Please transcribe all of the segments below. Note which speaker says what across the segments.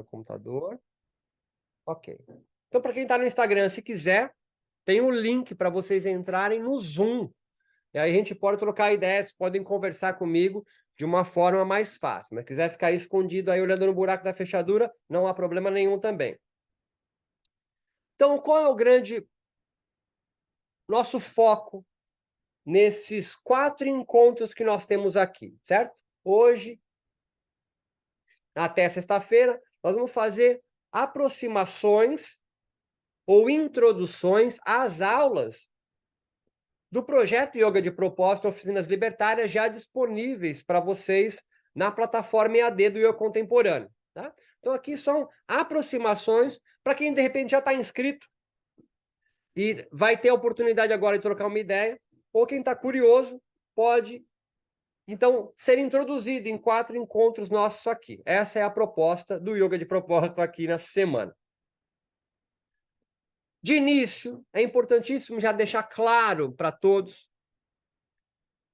Speaker 1: meu computador. Ok. Então, para quem está no Instagram, se quiser, tem um link para vocês entrarem no Zoom. E aí a gente pode trocar ideias, podem conversar comigo de uma forma mais fácil. Mas quiser ficar aí escondido aí olhando no buraco da fechadura, não há problema nenhum também. Então, qual é o grande nosso foco nesses 4 encontros que nós temos aqui, certo? Hoje, até sexta-feira, nós vamos fazer aproximações ou introduções às aulas do projeto Yoga de Propósito Oficinas Libertárias já disponíveis para vocês na plataforma EAD do Yoga Contemporâneo. Tá? Então, aqui são aproximações para quem, de repente, já está inscrito e vai ter a oportunidade agora de trocar uma ideia, ou quem está curioso pode, então, ser introduzido em 4 encontros nossos aqui. Essa é a proposta do Yoga de Propósito aqui nessa semana. De início, é importantíssimo já deixar claro para todos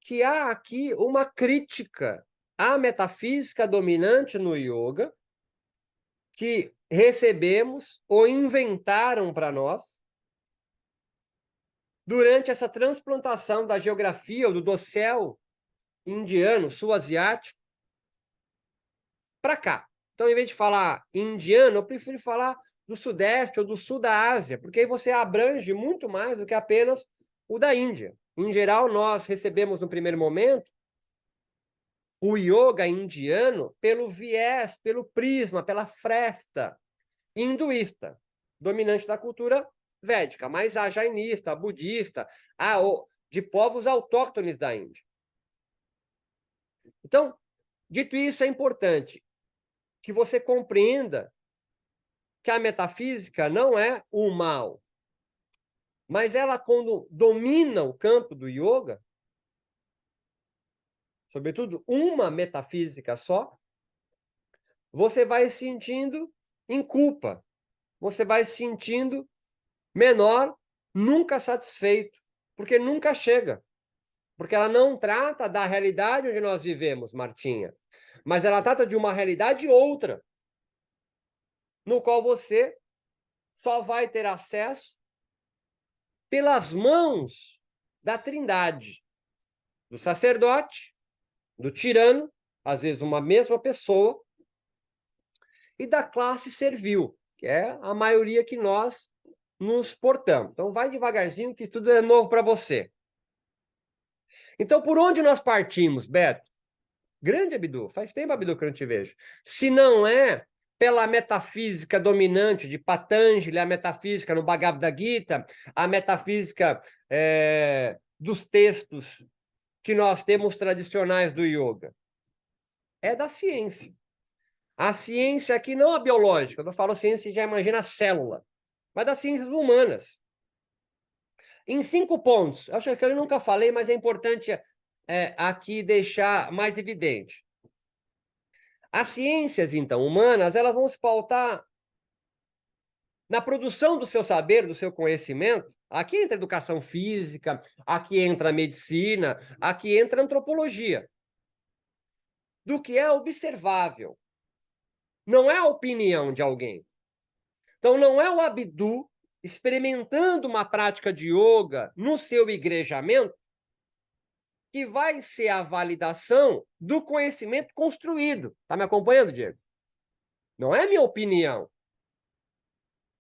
Speaker 1: que há aqui uma crítica à metafísica dominante no yoga, que recebemos ou inventaram para nós durante essa transplantação da geografia ou do dossel indiano, sul-asiático, para cá. Então, em vez de falar indiano, eu prefiro falar do Sudeste ou do Sul da Ásia, porque aí você abrange muito mais do que apenas o da Índia. Em geral, nós recebemos, no primeiro momento, o yoga indiano pelo viés, pelo prisma, pela fresta hinduísta, dominante da cultura védica, mas a jainista, a budista, de povos autóctones da Índia. Então, dito isso, é importante que você compreenda que a metafísica não é o mal, mas ela, quando domina o campo do yoga, sobretudo uma metafísica só, você vai se sentindo em culpa, você vai se sentindo menor, nunca satisfeito, porque nunca chega. Porque ela não trata da realidade onde nós vivemos, Martinha, mas ela trata de uma realidade outra, no qual você só vai ter acesso pelas mãos da Trindade, do sacerdote, do tirano, às vezes uma mesma pessoa, e da classe servil, que é a maioria que nós nos portamos. Então, vai devagarzinho, que tudo é novo para você. Então, por onde nós partimos, Beto? Grande Abdu, faz tempo, Abdu, que eu não te vejo. Se não é pela metafísica dominante de Patanjali, a metafísica no Bhagavad Gita, a metafísica dos textos que nós temos tradicionais do yoga. É da ciência. A ciência aqui não a biológica, quando eu falo ciência, já imagina a célula, mas das ciências humanas. Em 5 pontos, acho que eu nunca falei, mas é importante aqui deixar mais evidente. As ciências, então, humanas, elas vão se pautar na produção do seu saber, do seu conhecimento. Aqui entra a educação física, aqui entra a medicina, aqui entra a antropologia. Do que é observável. Não é a opinião de alguém. Então, não é o Abdu experimentando uma prática de yoga no seu igrejamento que vai ser a validação do conhecimento construído. Está me acompanhando, Diego? Não é minha opinião.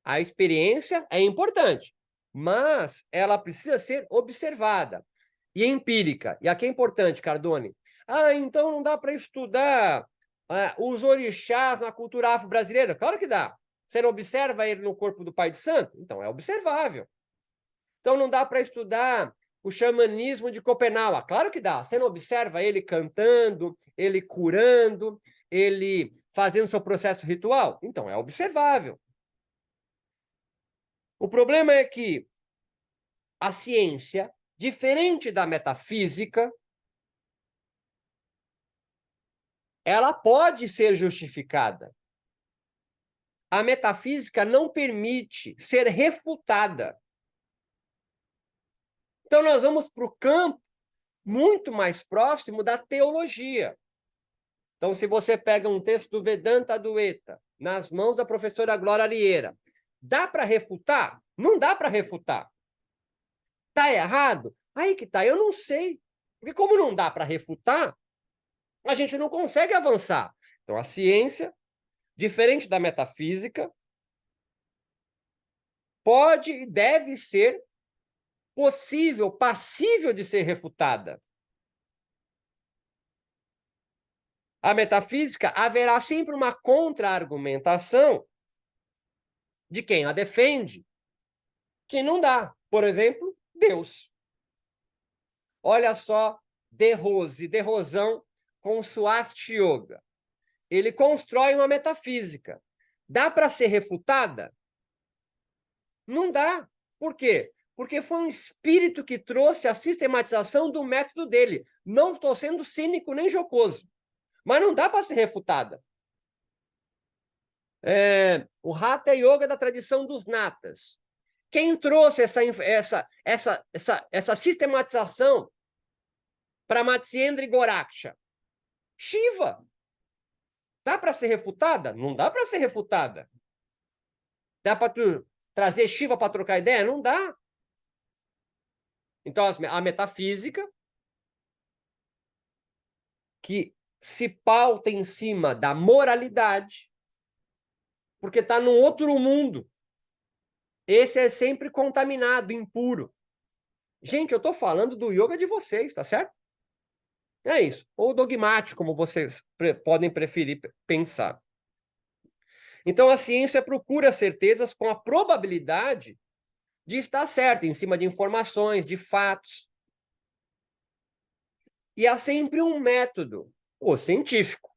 Speaker 1: A experiência é importante, mas ela precisa ser observada e empírica. E aqui é importante, Cardone. Então não dá para estudar os orixás na cultura afro-brasileira? Claro que dá. Você não observa ele no corpo do Pai de Santo? Então é observável. Então não dá para estudar o xamanismo de Copenhague? Claro que dá. Você não observa ele cantando, ele curando, ele fazendo seu processo ritual? Então é observável. O problema é que a ciência, diferente da metafísica, ela pode ser justificada. A metafísica não permite ser refutada. Então, nós vamos para o campo muito mais próximo da teologia. Então, se você pega um texto do Vedanta Adwaita, nas mãos da professora Glória Arieira. Dá para refutar? Não dá para refutar. Está errado? Aí que tá, eu não sei. Porque como não dá para refutar, a gente não consegue avançar. Então, a ciência, diferente da metafísica, pode e deve ser possível, passível de ser refutada. A metafísica haverá sempre uma contra-argumentação de quem a defende, que não dá. Por exemplo, Deus. Olha só De Rosão com Swasti Yoga. Ele constrói uma metafísica. Dá para ser refutada? Não dá. Por quê? Porque foi um espírito que trouxe a sistematização do método dele. Não estou sendo cínico nem jocoso, mas não dá para ser refutada. O Hatha Yoga da tradição dos natas. Quem trouxe essa sistematização para Matsyendra Goraksha? Shiva. Dá para ser refutada? Não dá para ser refutada. Dá para trazer Shiva para trocar ideia? Não dá. Então, a metafísica, que se pauta em cima da moralidade, porque está num outro mundo. Esse é sempre contaminado, impuro. Gente, eu estou falando do yoga de vocês, tá certo? É isso. Ou dogmático, como vocês podem preferir pensar. Então, a ciência procura certezas com a probabilidade de estar certa, em cima de informações, de fatos. E há sempre um método, o científico,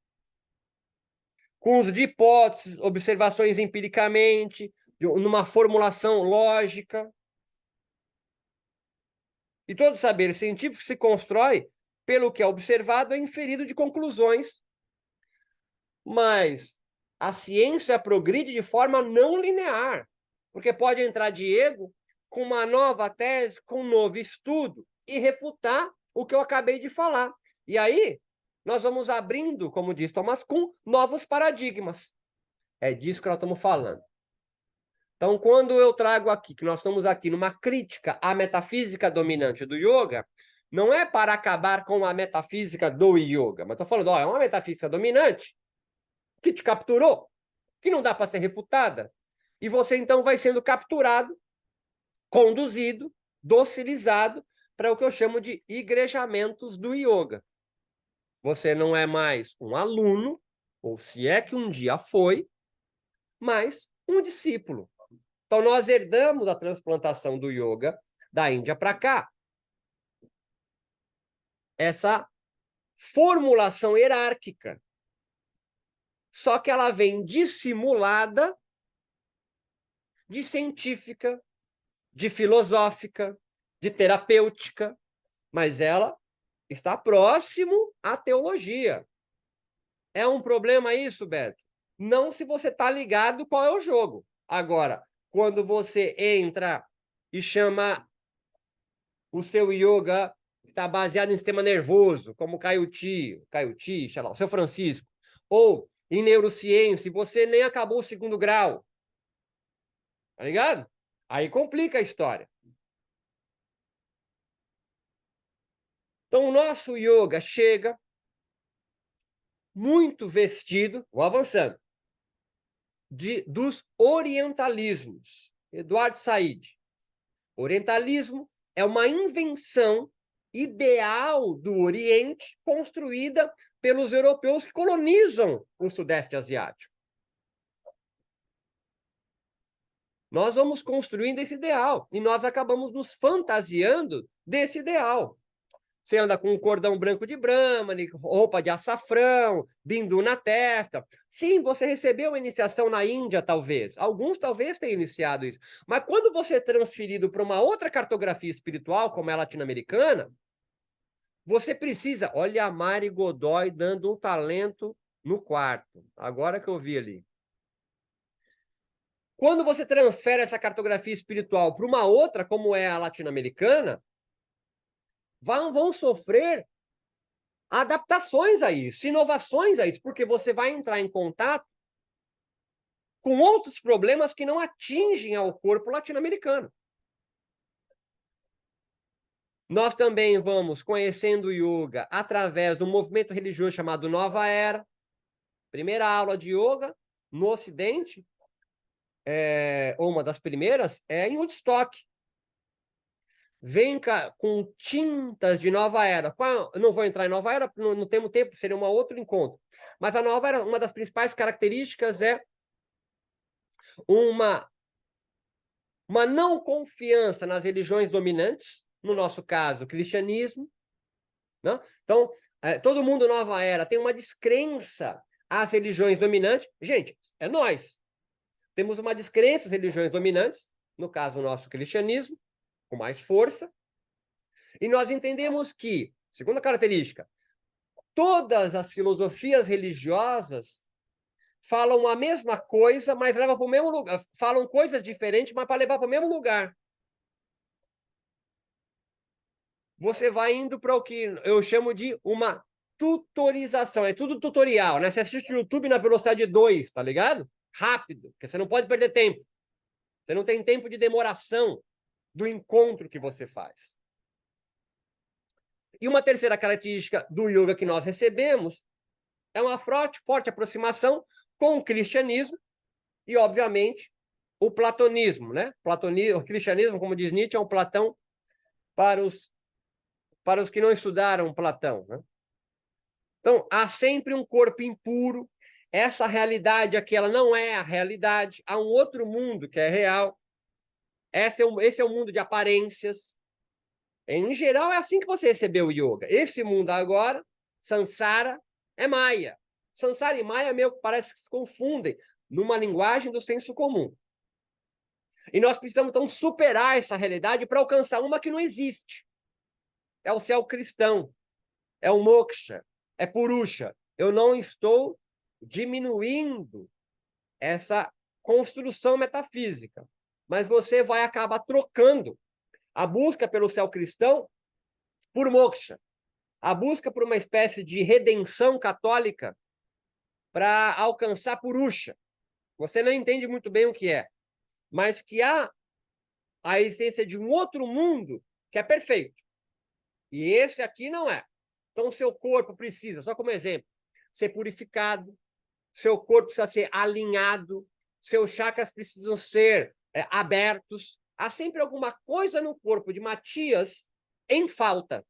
Speaker 1: com uso de hipóteses, observações empiricamente, numa formulação lógica. E todo saber científico se constrói pelo que é observado e inferido de conclusões. Mas a ciência progride de forma não linear, porque pode entrar Diego com uma nova tese, com um novo estudo, e refutar o que eu acabei de falar. E aí, nós vamos abrindo, como diz Thomas Kuhn, novos paradigmas. É disso que nós estamos falando. Então, quando eu trago aqui, que nós estamos aqui numa crítica à metafísica dominante do yoga, não é para acabar com a metafísica do yoga, mas estou falando, é uma metafísica dominante que te capturou, que não dá para ser refutada. E você, então, vai sendo capturado, conduzido, docilizado para o que eu chamo de igrejamentos do yoga. Você não é mais um aluno, ou se é que um dia foi, mas um discípulo. Então, nós herdamos a transplantação do yoga da Índia para cá. Essa formulação hierárquica. Só que ela vem dissimulada de científica, de filosófica, de terapêutica, mas ela está próximo à teologia. É um problema isso, Beto? Não se você está ligado qual é o jogo. Agora, quando você entra e chama o seu yoga que está baseado em sistema nervoso, como o Caiuti, sei lá, o seu Francisco, ou em neurociência, e você nem acabou o 2º grau, tá ligado? Aí complica a história. Então, o nosso yoga chega muito vestido, vou avançando, dos orientalismos. Eduardo Said. Orientalismo é uma invenção ideal do Oriente construída pelos europeus que colonizam o Sudeste Asiático. Nós vamos construindo esse ideal e nós acabamos nos fantasiando desse ideal. Você anda com um cordão branco de Brahmani, roupa de açafrão, bindu na testa. Sim, você recebeu a iniciação na Índia, talvez. Alguns talvez tenham iniciado isso. Mas quando você é transferido para uma outra cartografia espiritual, como é a latino-americana, você precisa... Olha a Mari Godoy dando um talento no quarto. Agora que eu vi ali. Quando você transfere essa cartografia espiritual para uma outra, como é a latino-americana, vão sofrer adaptações a isso, inovações a isso, porque você vai entrar em contato com outros problemas que não atingem ao corpo latino-americano. Nós também vamos conhecendo o yoga através do movimento religioso chamado Nova Era. Primeira aula de yoga no Ocidente, ou uma das primeiras, é em Woodstock. Vem com tintas de Nova Era. Eu não vou entrar em Nova Era, não temos tempo, seria um outro encontro. Mas a Nova Era, uma das principais características é uma não confiança nas religiões dominantes, no nosso caso, o cristianismo. Né? Então, todo mundo Nova Era tem uma descrença às religiões dominantes. Gente, é nós. Temos uma descrença às religiões dominantes, no caso, o nosso cristianismo, com mais força. E nós entendemos que, segunda característica, todas as filosofias religiosas falam a mesma coisa, mas levam para o mesmo lugar. Falam coisas diferentes, mas para levar para o mesmo lugar. Você vai indo para o que eu chamo de uma tutorização. É tudo tutorial, né? Você assiste o YouTube na velocidade 2, tá ligado? Rápido, porque você não pode perder tempo. Você não tem tempo de demoração do encontro que você faz. E uma terceira característica do yoga que nós recebemos é uma forte aproximação com o cristianismo e, obviamente, o platonismo, né? O cristianismo, como diz Nietzsche, é um Platão para os que não estudaram Platão, né? Então, há sempre um corpo impuro. Essa realidade aqui, ela não é a realidade. Há um outro mundo que é real. Esse é um mundo de aparências. Em geral, é assim que você recebeu o yoga. Esse mundo agora, Sansara, é Maya. Sansara e Maya meio que parece que se confundem numa linguagem do senso comum. E nós precisamos, então, superar essa realidade para alcançar uma que não existe. É o céu cristão, é o moksha, é purusha. Eu não estou diminuindo essa construção metafísica, mas você vai acabar trocando a busca pelo céu cristão por moksha, a busca por uma espécie de redenção católica para alcançar purusha. Você não entende muito bem o que é, mas que há a essência de um outro mundo que é perfeito. E esse aqui não é. Então, o seu corpo precisa, só como exemplo, ser purificado, seu corpo precisa ser alinhado, seus chakras precisam ser abertos. Há sempre alguma coisa no corpo de Matias em falta.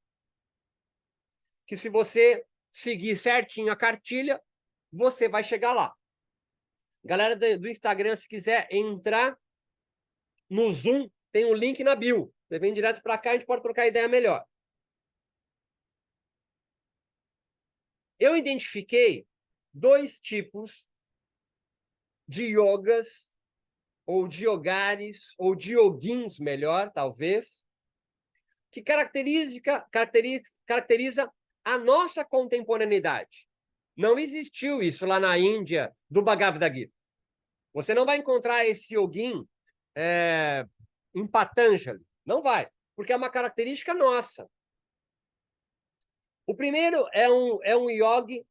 Speaker 1: Que se você seguir certinho a cartilha, você vai chegar lá. Galera do Instagram, se quiser entrar no Zoom, tem um link na bio. Você vem direto para cá, a gente pode trocar ideia melhor. Eu identifiquei 2 tipos de yogas, ou de yogares, ou de yoguins, melhor, talvez, que caracteriza a nossa contemporaneidade. Não existiu isso lá na Índia, do Bhagavad Gita. Você não vai encontrar esse yogin em Patanjali. Não vai, porque é uma característica nossa. O primeiro é um yogi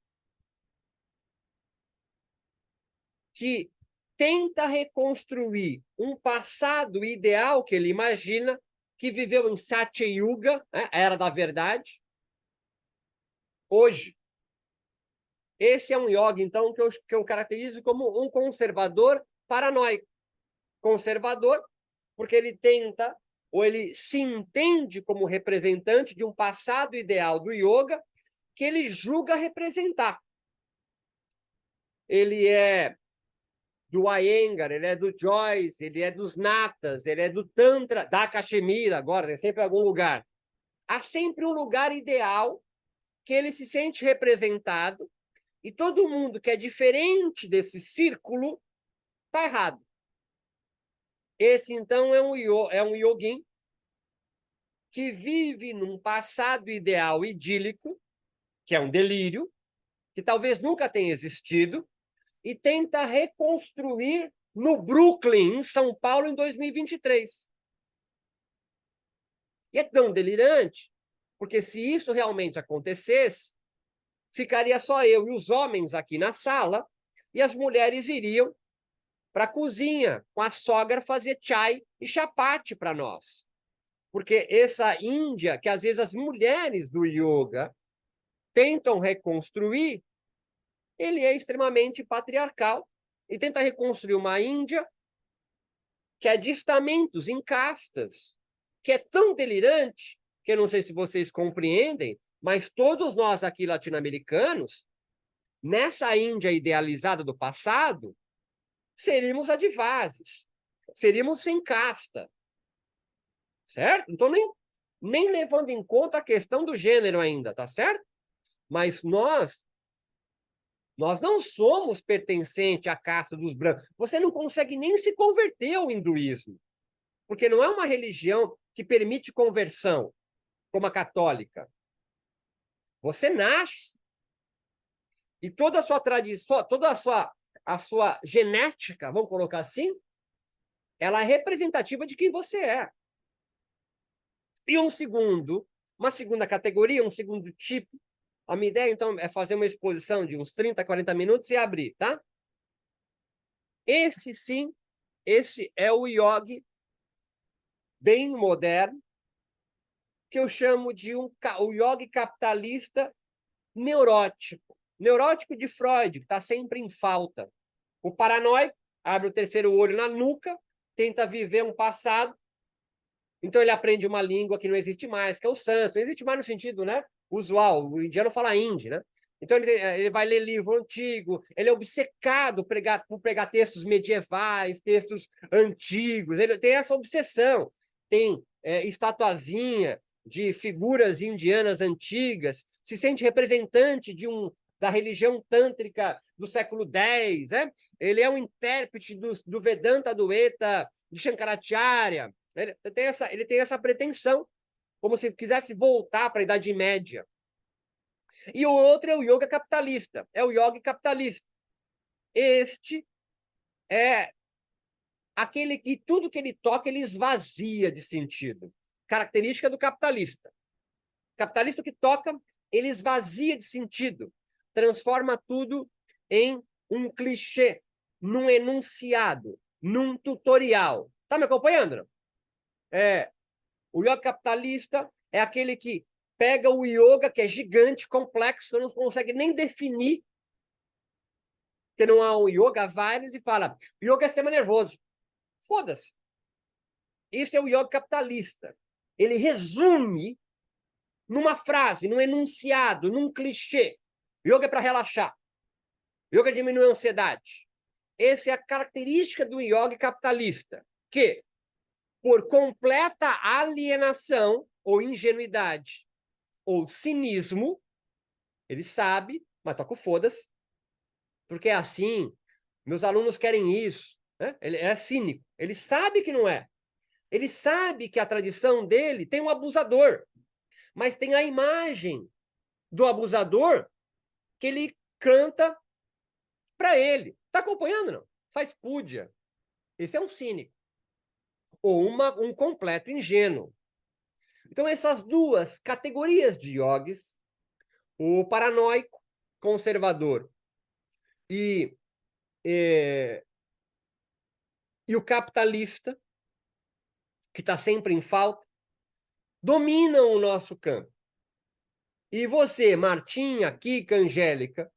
Speaker 1: que tenta reconstruir um passado ideal que ele imagina, que viveu em Satya Yuga, né, a Era da Verdade, hoje. Esse é um yogi, então, que eu caracterizo como um conservador paranoico. Conservador, porque ele tenta, ou ele se entende como representante de um passado ideal do yoga que ele julga representar. Ele é do Iyengar, ele é do Joyce, ele é dos Natas, ele é do Tantra, da Cachemira, agora, tem sempre algum lugar. Há sempre um lugar ideal que ele se sente representado e todo mundo que é diferente desse círculo está errado. Esse, então, é um yogin que vive num passado ideal idílico, que é um delírio, que talvez nunca tenha existido, e tenta reconstruir no Brooklyn, em São Paulo, em 2023. E é tão delirante, porque se isso realmente acontecesse, ficaria só eu e os homens aqui na sala, e as mulheres iriam para a cozinha, com a sogra fazer chai e chapati para nós. Porque essa Índia, que às vezes as mulheres do yoga tentam reconstruir, ele é extremamente patriarcal e tenta reconstruir uma Índia que é de estamentos, em castas, que é tão delirante, que eu não sei se vocês compreendem, mas todos nós aqui latino-americanos, nessa Índia idealizada do passado, seríamos adivases, seríamos sem casta, certo? Não estou nem levando em conta a questão do gênero ainda, tá certo? Mas nós não somos pertencentes à casta dos brancos. Você não consegue nem se converter ao hinduísmo, porque não é uma religião que permite conversão, como a católica. Você nasce e toda a sua tradição, toda a sua genética, vamos colocar assim, ela é representativa de quem você é. E uma segunda categoria, um segundo tipo. A minha ideia, então, é fazer uma exposição de uns 30, 40 minutos e abrir, tá? Esse, sim, esse é o yogi bem moderno, que eu chamo de o yogi capitalista neurótico. Neurótico de Freud, que está sempre em falta. O paranoico abre o terceiro olho na nuca, tenta viver um passado, então ele aprende uma língua que não existe mais, que é o sânscrito. Não existe mais no sentido, né, usual. O indiano fala hindi, né? Então ele vai ler livro antigo, ele é obcecado por pregar textos medievais, textos antigos, ele tem essa obsessão. Tem estatuazinha de figuras indianas antigas, se sente representante da religião tântrica do século X, né? Ele é um intérprete do Vedanta Advaita de Shankaracharya. Ele tem essa pretensão, como se quisesse voltar para a Idade Média. E o outro é o yoga capitalista, é o yogi capitalista. Este é aquele que tudo que ele toca, ele esvazia de sentido. Característica do capitalista. Capitalista que toca, ele esvazia de sentido. Transforma tudo em um clichê, num enunciado, num tutorial. Tá me acompanhando, não? O yoga capitalista é aquele que pega o yoga, que é gigante, complexo, que não consegue nem definir, que não há um yoga, há vários, e fala, yoga é sistema nervoso. Foda-se. Isso é o yoga capitalista. Ele resume numa frase, num enunciado, num clichê. Yoga é para relaxar. Yoga diminui a ansiedade. Essa é a característica do yoga capitalista, que, por completa alienação ou ingenuidade ou cinismo, ele sabe, mas toca o foda-se, porque é assim, meus alunos querem isso, né? Ele é cínico, ele sabe que não é. Ele sabe que a tradição dele tem um abusador, mas tem a imagem do abusador que ele canta para ele. Está acompanhando, não? Faz púdia. Esse é um cínico. Ou um completo ingênuo. Então, essas duas categorias de yogis, o paranoico, conservador e o capitalista, que está sempre em falta, dominam o nosso campo. E você, Martinha, Kika, Angélica,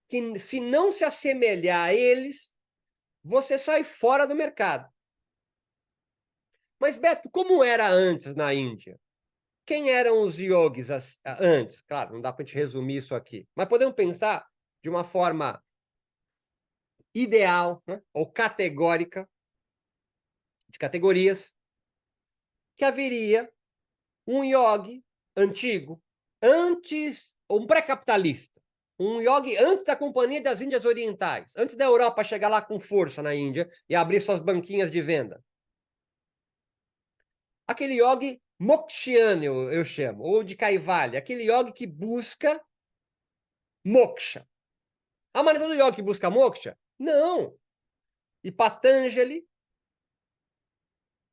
Speaker 1: que se não se assemelhar a eles, você sai fora do mercado. Mas, Beto, como era antes na Índia? Quem eram os yogis antes? Claro, não dá para a gente resumir isso aqui. Mas podemos pensar de uma forma ideal, né, ou categórica, de categorias, que haveria um yogi antigo, antes, um pré-capitalista, um yogi antes da Companhia das Índias Orientais, antes da Europa chegar lá com força na Índia e abrir suas banquinhas de venda. Aquele yogi mokshiano, eu chamo, ou de Kaivalya, aquele yogi que busca moksha. A maneira do yogi que busca moksha? Não. E Patanjali,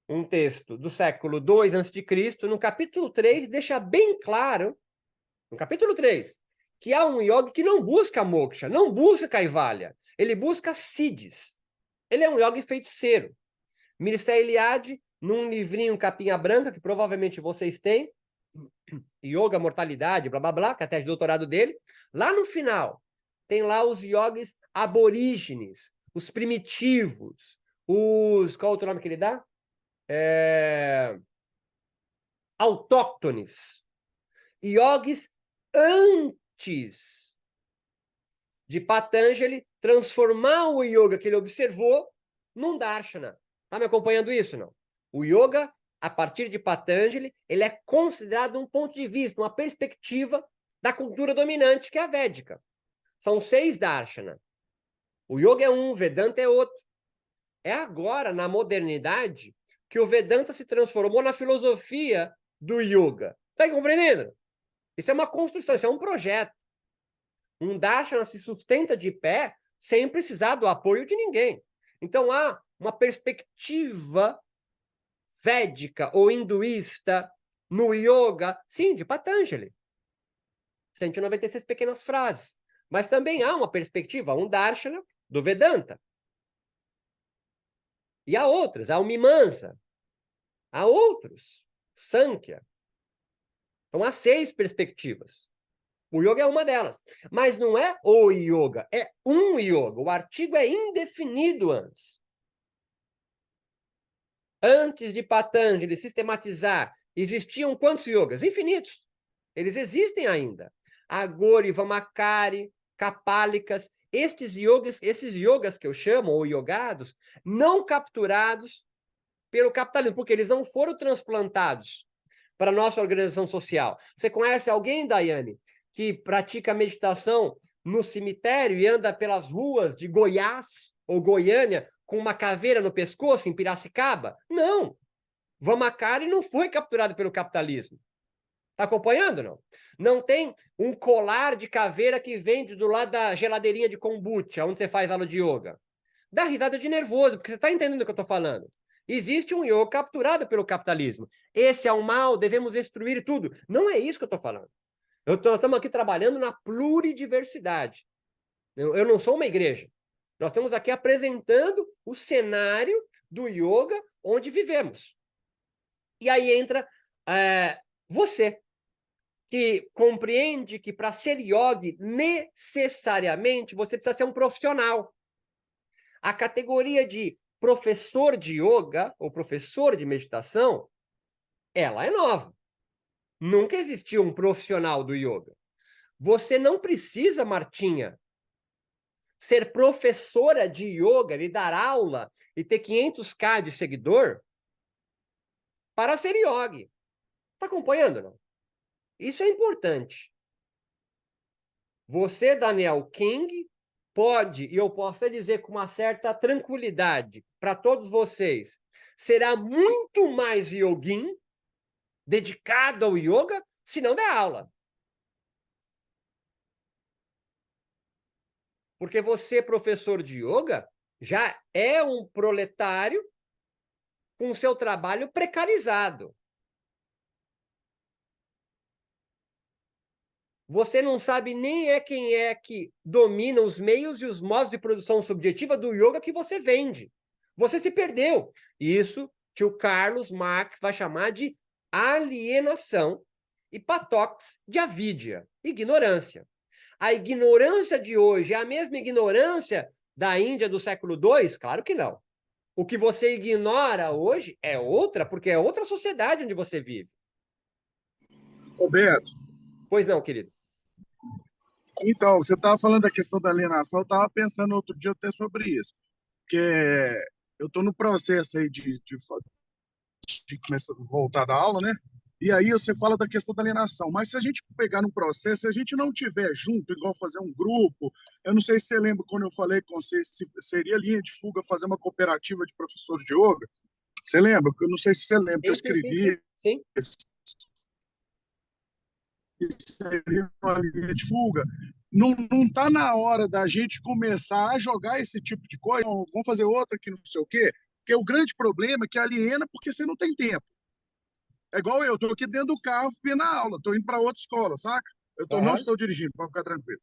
Speaker 1: um texto do século II a.C., no capítulo 3, deixa bem claro, no capítulo 3, que há um yogi que não busca moksha, não busca Kaivalya, ele busca siddhis. Ele é um yogi feiticeiro. Mircea Eliade, num livrinho capinha branca, que provavelmente vocês têm, Yoga, Mortalidade, blá, blá, blá, que é a tese de doutorado dele, lá no final, tem lá os yogis aborígenes, os primitivos, os... Qual é o outro nome que ele dá? Autóctones. Yogis antes de Patanjali transformar o yoga que ele observou num darshana. Está me acompanhando isso, não? O yoga, a partir de Patanjali, ele é considerado um ponto de vista, uma perspectiva da cultura dominante, que é a védica. São 6 darshana. O yoga é um, o Vedanta é outro. É agora, na modernidade, que o Vedanta se transformou na filosofia do yoga. Está compreendendo? Isso é uma construção, isso é um projeto. Um darshana se sustenta de pé sem precisar do apoio de ninguém. Então, há uma perspectiva védica ou hinduísta no yoga, sim, de Patanjali. 196 pequenas frases. Mas também há uma perspectiva, um darshana do Vedanta. E há outros, há o Mimamsa, há outros, Sankhya. Então, há 6 perspectivas. O yoga é uma delas. Mas não é o yoga, é um yoga. O artigo é indefinido antes. Antes de Patanjali sistematizar, existiam quantos yogas? Infinitos. Eles existem ainda. Agori, Vamakari, Kapalikas, esses yogas que eu chamo, ou yogados, não capturados pelo capitalismo, porque eles não foram transplantados para a nossa organização social. Você conhece alguém, Daiane, que pratica meditação no cemitério e anda pelas ruas de Goiás ou Goiânia com uma caveira no pescoço em Piracicaba? Não. Vamakari não foi capturado pelo capitalismo. Está acompanhando, não? Não tem um colar de caveira que vende do lado da geladeirinha de kombucha, onde você faz aula de yoga. Dá risada de nervoso, porque você está entendendo o que eu estou falando. Existe um yoga capturado pelo capitalismo. Esse é o mal, devemos destruir tudo. Não é isso que eu estou falando. Nós estamos aqui trabalhando na pluridiversidade. Eu não sou uma igreja. Nós estamos aqui apresentando o cenário do yoga onde vivemos. E aí entra você, que compreende que para ser yogi, necessariamente, você precisa ser um profissional. A categoria de professor de yoga ou professor de meditação, ela é nova. Nunca existiu um profissional do yoga. Você não precisa, Martinha, ser professora de yoga e dar aula e ter 500k de seguidor para ser yogi. Está acompanhando, não? Isso é importante. Você, Daniel King, pode, e eu posso dizer com uma certa tranquilidade para todos vocês, será muito mais yogin, dedicado ao yoga, se não der aula. Porque você, professor de yoga, já é um proletário com seu trabalho precarizado. Você não sabe nem quem é que domina os meios e os modos de produção subjetiva do yoga que você vende. Você se perdeu. Isso, tio Carlos Marx vai chamar de alienação e Patox de avidia, ignorância. A ignorância de hoje é a mesma ignorância da Índia do século II? Claro que não. O que você ignora hoje é outra, porque é outra sociedade onde você vive.
Speaker 2: Roberto.
Speaker 1: Pois não, querido.
Speaker 2: Então, você estava falando da questão da alienação, eu estava pensando outro dia até sobre isso, porque eu estou no processo aí de começar a voltar da aula, né? E aí você fala da questão da alienação, mas se a gente pegar no processo, se a gente não tiver junto, igual fazer um grupo, eu não sei se você lembra quando eu falei com você, se seria linha de fuga fazer uma cooperativa de professores de yoga, você lembra? Eu não sei se você lembra que eu escrevi.
Speaker 1: Sim.
Speaker 2: Seria uma linha de fuga. Não está na hora da gente começar a jogar esse tipo de coisa, vamos fazer outra que não sei o quê, porque o grande problema é que aliena porque você não tem tempo. É igual eu, estou aqui dentro do carro vendo a aula, estou indo para outra escola, saca? Não estou dirigindo, para ficar tranquilo.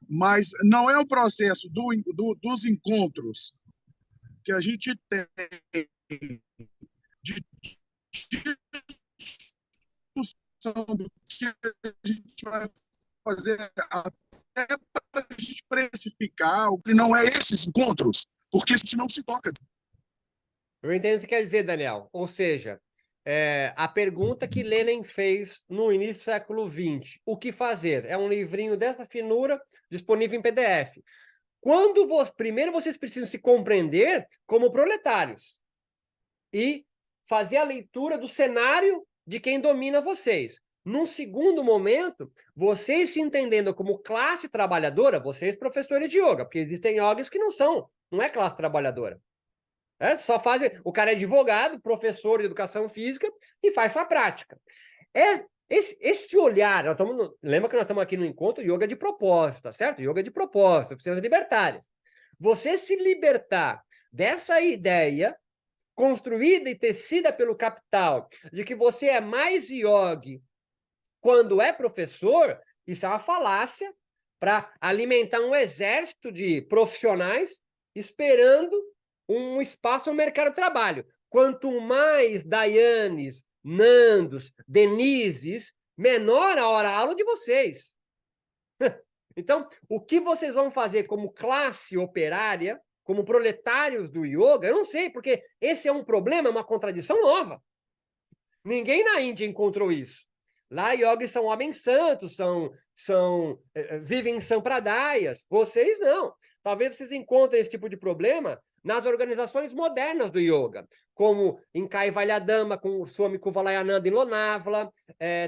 Speaker 2: Mas não é o processo dos encontros que a gente tem de discussão do que a gente vai fazer até para a gente precificar o que não é esses encontros, porque a gente não se toca.
Speaker 1: Eu entendo o que você quer dizer, Daniel. Ou seja, a pergunta que Lenin fez no início do século XX, o que fazer? É um livrinho dessa finura, disponível em PDF. Primeiro vocês precisam se compreender como proletários e fazer a leitura do cenário de quem domina vocês. Num segundo momento, vocês se entendendo como classe trabalhadora, vocês professores de yoga, porque existem yogis que não é classe trabalhadora. Só fazem. O cara é advogado, professor de educação física e faz sua prática. Esse olhar, lembra que nós estamos aqui no encontro yoga de propósito, tá certo? Yoga de propósito, precisa libertárias. Você se libertar dessa ideia construída e tecida pelo capital de que você é mais yogi quando é professor, isso é uma falácia para alimentar um exército de profissionais esperando um espaço no mercado de trabalho. Quanto mais Dayanes, Nandos, Denises, menor a hora-aula de vocês. Então, o que vocês vão fazer como classe operária, como proletários do yoga, eu não sei, porque esse é um problema, uma contradição nova. Ninguém na Índia encontrou isso. Lá, yogis são homens santos, vivem em sampradayas. Vocês não. Talvez vocês encontrem esse tipo de problema nas organizações modernas do yoga, como em Kaivalyadama, com o Swami Kuvalayananda em Lonavala,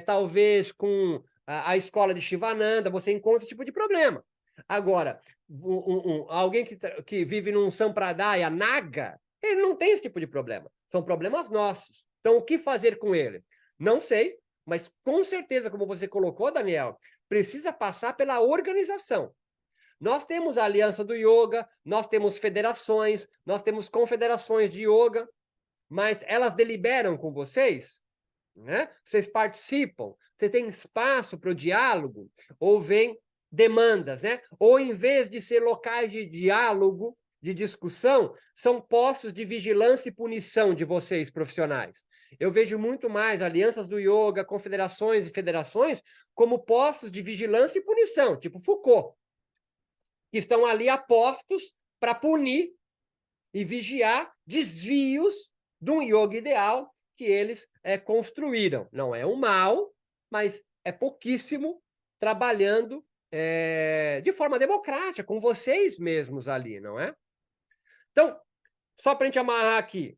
Speaker 1: talvez com a escola de Shivananda, você encontra esse tipo de problema. Agora, alguém que vive num sampradaya naga, ele não tem esse tipo de problema. São problemas nossos. Então, o que fazer com ele? Não sei, mas com certeza, como você colocou, Daniel, precisa passar pela organização. Nós temos a Aliança do Yoga, nós temos federações, nós temos confederações de yoga, mas elas deliberam com vocês? Né? Vocês participam? Você tem espaço para o diálogo? Ou vem demandas, né? Ou em vez de ser locais de diálogo, de discussão, são postos de vigilância e punição de vocês, profissionais. Eu vejo muito mais alianças do yoga, confederações e federações como postos de vigilância e punição, tipo Foucault, que estão ali apostos para punir e vigiar desvios de um yoga ideal que eles construíram. Não é um mal, mas é pouquíssimo trabalhando de forma democrática, com vocês mesmos ali, não é? Então, só para a gente amarrar aqui,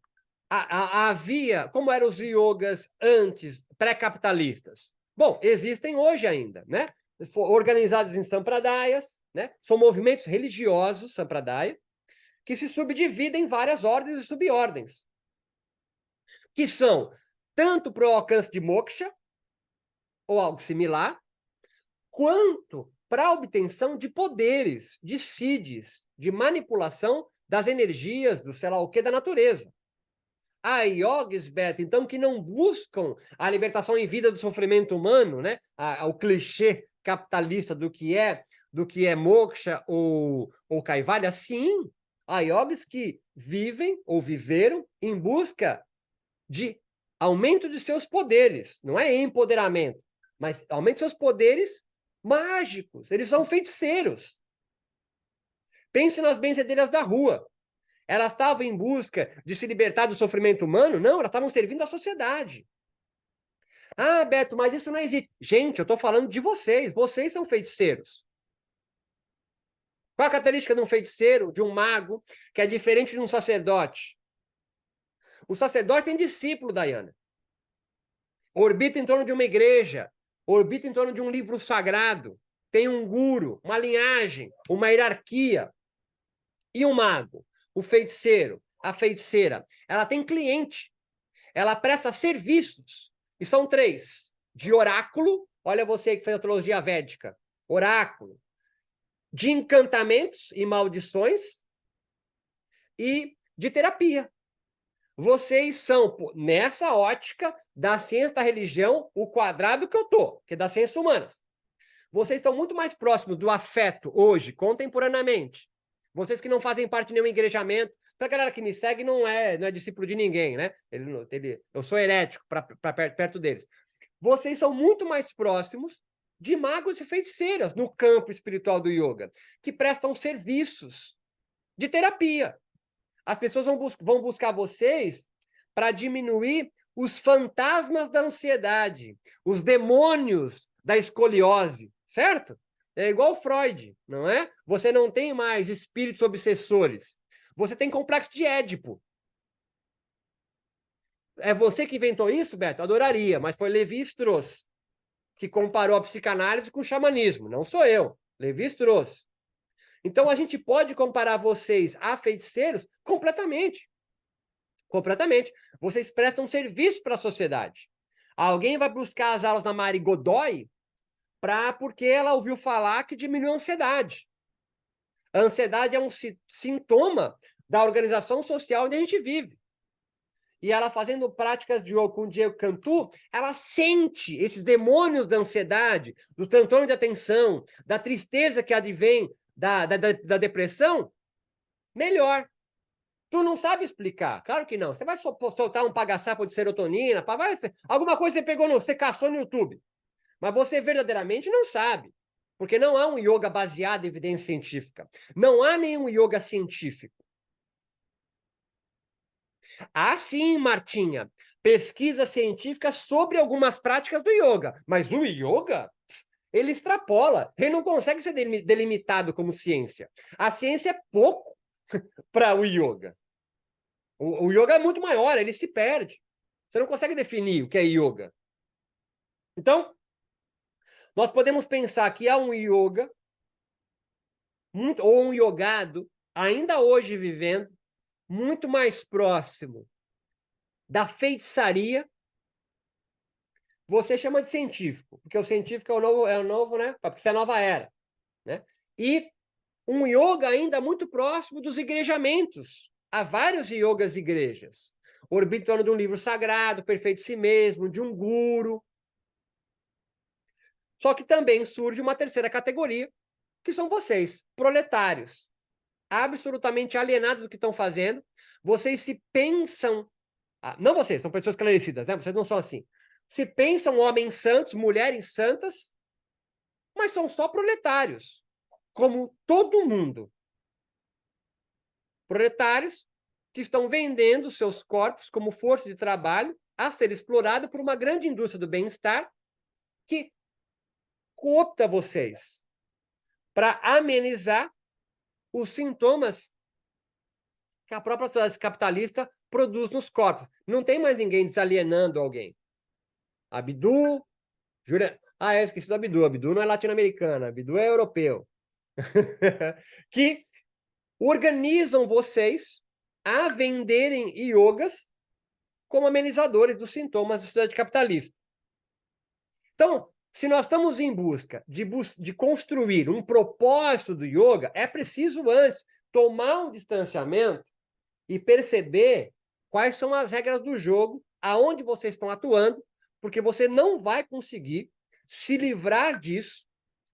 Speaker 1: havia, como eram os yogas antes, pré-capitalistas? Bom, existem hoje ainda, né? Organizados em sampradayas, né? São movimentos religiosos, sampradaya, que se subdividem em várias ordens e subordens, que são tanto para o alcance de moksha, ou algo similar, quanto para a obtenção de poderes, de siddhis, de manipulação das energias, do sei lá o que, da natureza. Há yogis, Beto, então, que não buscam a libertação em vida do sofrimento humano, né? O clichê capitalista do que é moksha ou kaivalya. Sim, há yogis que vivem ou viveram em busca de aumento de seus poderes. Não é empoderamento, mas aumento de seus poderes mágicos. Eles são feiticeiros. Pense nas benzedeiras da rua. Elas estavam em busca de se libertar do sofrimento humano? Não, elas estavam servindo à sociedade. Ah, Beto, mas isso não existe. Gente, eu estou falando de vocês. Vocês são feiticeiros. Qual a característica de um feiticeiro, de um mago, que é diferente de um sacerdote? O sacerdote tem discípulo, Dayana. Orbita em torno de uma igreja, orbita em torno de um livro sagrado, tem um guru, uma linhagem, uma hierarquia. E o mago, o feiticeiro, a feiticeira, ela tem cliente, ela presta serviços, e são 3, de oráculo, olha você que fez a teologia védica, oráculo, de encantamentos e maldições, e de terapia. Vocês são, nessa ótica da ciência da religião, o quadrado que eu estou, que é das ciências humanas. Vocês estão muito mais próximos do afeto hoje, contemporaneamente. Vocês que não fazem parte de nenhum engrejamento. Para a galera que me segue, não é discípulo de ninguém, né? Eu sou herético perto deles. Vocês são muito mais próximos de magos e feiticeiras no campo espiritual do yoga, que prestam serviços de terapia. As pessoas vão buscar vocês para diminuir os fantasmas da ansiedade, os demônios da escoliose, certo? É igual Freud, não é? Você não tem mais espíritos obsessores. Você tem complexo de Édipo. É você que inventou isso, Beto? Adoraria, mas foi Levi-Strauss que comparou a psicanálise com o xamanismo. Não sou eu, Levi-Strauss. Então, a gente pode comparar vocês a feiticeiros completamente. Completamente. Vocês prestam serviço para a sociedade. Alguém vai buscar as aulas da Mari Godoy porque ela ouviu falar que diminui a ansiedade. A ansiedade é um sintoma da organização social onde a gente vive. E ela fazendo práticas de yoga com o Diego Cantu, ela sente esses demônios da ansiedade, do transtorno de atenção, da tristeza que advém da depressão, melhor. Tu não sabe explicar, claro que não. Você vai soltar um paga-sapo de serotonina, alguma coisa você pegou, você caçou no YouTube. Mas você verdadeiramente não sabe. Porque não há um yoga baseado em evidência científica. Não há nenhum yoga científico. Há sim, Martinha, pesquisa científica sobre algumas práticas do yoga. Mas o yoga, ele extrapola. Ele não consegue ser delimitado como ciência. A ciência é pouco para o yoga. O yoga é muito maior, ele se perde. Você não consegue definir o que é yoga. Então, nós podemos pensar que há um yoga, ou um yogado, ainda hoje vivendo, muito mais próximo da feitiçaria. Você chama de científico, porque o científico é o novo, né? Porque isso é a nova era, né? E um yoga ainda muito próximo dos igrejamentos. Há vários yogas igrejas, orbitando de um livro sagrado, perfeito si mesmo, de um guru. Só que também surge uma terceira categoria, que são vocês, proletários, absolutamente alienados do que estão fazendo. Vocês se pensam... não vocês, são pessoas esclarecidas, né? Vocês não são assim. Se pensam homens santos, mulheres santas, mas são só proletários, como todo mundo. Proletários que estão vendendo seus corpos como força de trabalho a ser explorado por uma grande indústria do bem-estar que coopta vocês para amenizar os sintomas que a própria sociedade capitalista produz nos corpos. Não tem mais ninguém desalienando alguém. Abdu, Júlia... eu esqueci do Abdu. Abdu não é latino-americano, Abdu é europeu. Que organizam vocês a venderem yogas como amenizadores dos sintomas da sociedade capitalista. Então, se nós estamos em busca de construir um propósito do yoga, é preciso antes tomar um distanciamento e perceber quais são as regras do jogo, aonde vocês estão atuando, porque você não vai conseguir se livrar disso,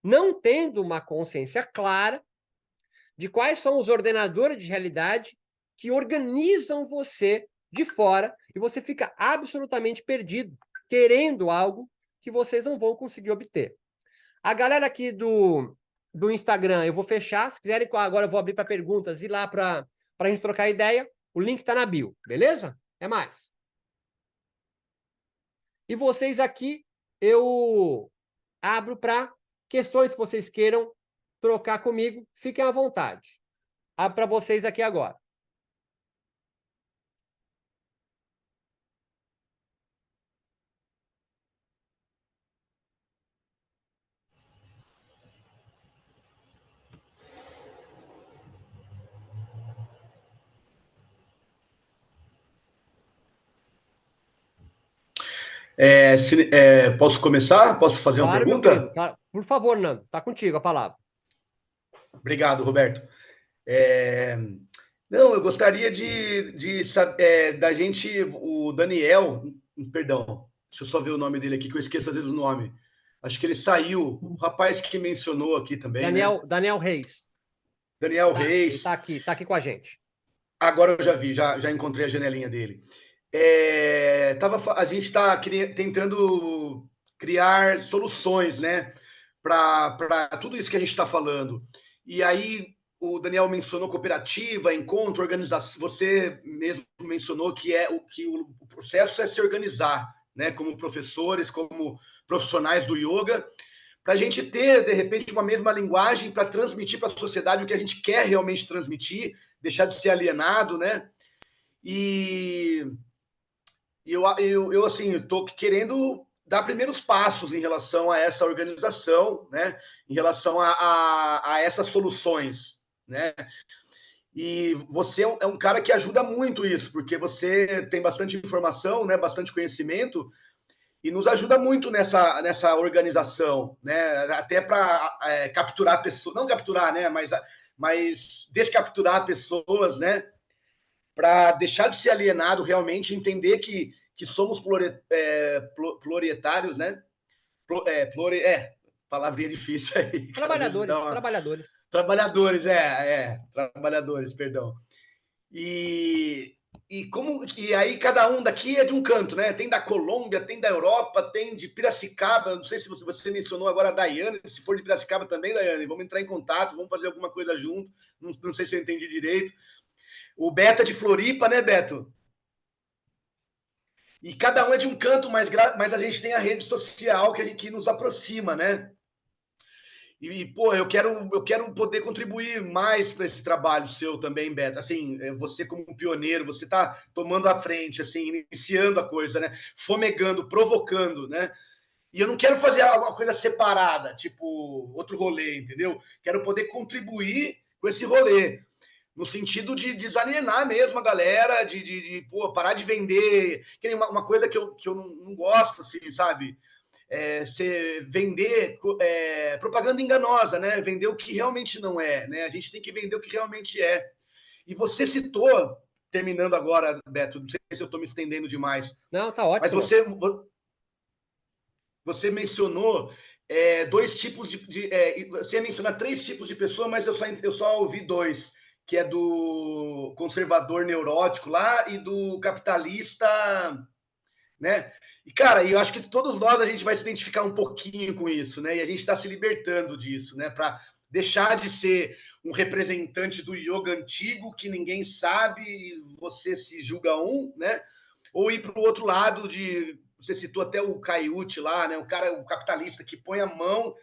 Speaker 1: não tendo uma consciência clara de quais são os ordenadores de realidade que organizam você de fora e você fica absolutamente perdido, querendo algo que vocês não vão conseguir obter. A galera aqui do Instagram, eu vou fechar. Se quiserem, agora eu vou abrir para perguntas e lá para a gente trocar ideia. O link está na bio, beleza? É mais. E vocês aqui, eu abro para questões que vocês queiram trocar comigo. Fiquem à vontade. Abro para vocês aqui agora.
Speaker 3: Posso começar? Posso fazer uma
Speaker 1: Claro, meu querido.
Speaker 3: pergunta?
Speaker 1: Claro. Por favor, Nando. Está contigo a palavra.
Speaker 3: Obrigado, Roberto. Não, eu gostaria de saber da gente, o Daniel, perdão, deixa eu só ver o nome dele aqui, que eu esqueço às vezes o nome. Acho que ele saiu, o rapaz que mencionou aqui também, né?
Speaker 1: Daniel Reis.
Speaker 3: Daniel
Speaker 1: Ele
Speaker 3: Reis.
Speaker 1: tá aqui com a gente.
Speaker 3: Agora eu já vi, já encontrei a janelinha dele. A gente está tentando criar soluções, né, para tudo isso que a gente está falando. E aí o Daniel mencionou cooperativa, encontro, organização. Você mesmo mencionou que o processo é se organizar, né, como professores, como profissionais do yoga, para a gente ter, de repente, uma mesma linguagem para transmitir para a sociedade o que a gente quer realmente transmitir, deixar de ser alienado, né? E eu assim, estou querendo dar primeiros passos em relação a essa organização, né? Em relação a essas soluções, né? E você é um cara que ajuda muito isso, porque você tem bastante informação, né? Bastante conhecimento, e nos ajuda muito nessa organização, né? Até para capturar pessoas, não capturar, né? Mas descapturar pessoas, né? Para deixar de ser alienado realmente, entender que somos pluritários, né? Palavrinha difícil aí.
Speaker 1: Trabalhadores.
Speaker 3: Trabalhadores, perdão. E aí cada um daqui é de um canto, né? Tem da Colômbia, tem da Europa, tem de Piracicaba. Não sei se você mencionou agora a Daiane, se for de Piracicaba também, Daiane, vamos entrar em contato, vamos fazer alguma coisa junto. Não sei se eu entendi direito. O Beto é de Floripa, né, Beto? E cada um é de um canto, mas a gente tem a rede social que nos aproxima, né? Pô, eu quero poder contribuir mais para esse trabalho seu também, Beto. Assim, você como um pioneiro, você está tomando a frente, assim, iniciando a coisa, né? Fomegando, provocando, né? E eu não quero fazer alguma coisa separada, tipo outro rolê, entendeu? Quero poder contribuir com esse rolê, no sentido de desalienar mesmo a galera, pô, parar de vender. Que nem uma coisa que eu não gosto, assim, sabe? Vender propaganda enganosa, né? Vender o que realmente não é, né? A gente tem que vender o que realmente é. E você citou, terminando agora, Beto, não sei se eu estou me estendendo demais.
Speaker 1: Não, tá ótimo.
Speaker 3: Mas você mencionou dois tipos você ia mencionar 3 tipos de pessoa, mas eu só ouvi 2, que é do conservador neurótico lá e do capitalista, né? E, cara, eu acho que todos nós a gente vai se identificar um pouquinho com isso, né? E a gente está se libertando disso, né? Para deixar de ser um representante do yoga antigo que ninguém sabe e você se julga né? Ou ir para o outro lado você citou até o Caiute lá, né? O capitalista que põe a mão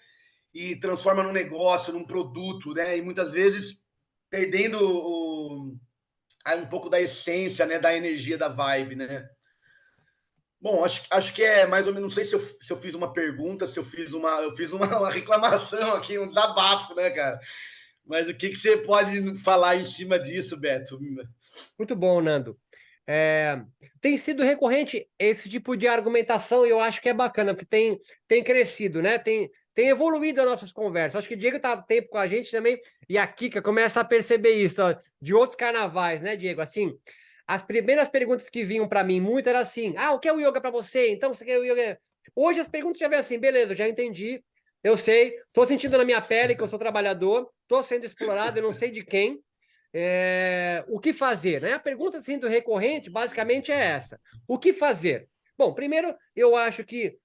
Speaker 3: e transforma num negócio, num produto, né? E muitas vezes perdendo um pouco da essência, né? Da energia, da vibe, né? Bom, acho que é mais ou menos. Não sei se eu fiz uma pergunta, se eu fiz uma reclamação aqui, um desabafo, né, cara? Mas o que você pode falar em cima disso, Beto?
Speaker 1: Muito bom, Nando. Tem sido recorrente esse tipo de argumentação e eu acho que é bacana, porque tem crescido, né? Tem evoluído as nossas conversas. Acho que o Diego está há tempo com a gente também e a Kika começa a perceber isso, ó, de outros carnavais, né, Diego? Assim, as primeiras perguntas que vinham para mim muito eram assim: o que é o yoga para você? Então, você quer o yoga? Hoje as perguntas já vêm assim: beleza, já entendi, eu sei, estou sentindo na minha pele que eu sou trabalhador, estou sendo explorado, eu não sei de quem. O que fazer? Né? A pergunta sendo recorrente, basicamente, é essa. O que fazer? Bom, primeiro, eu acho que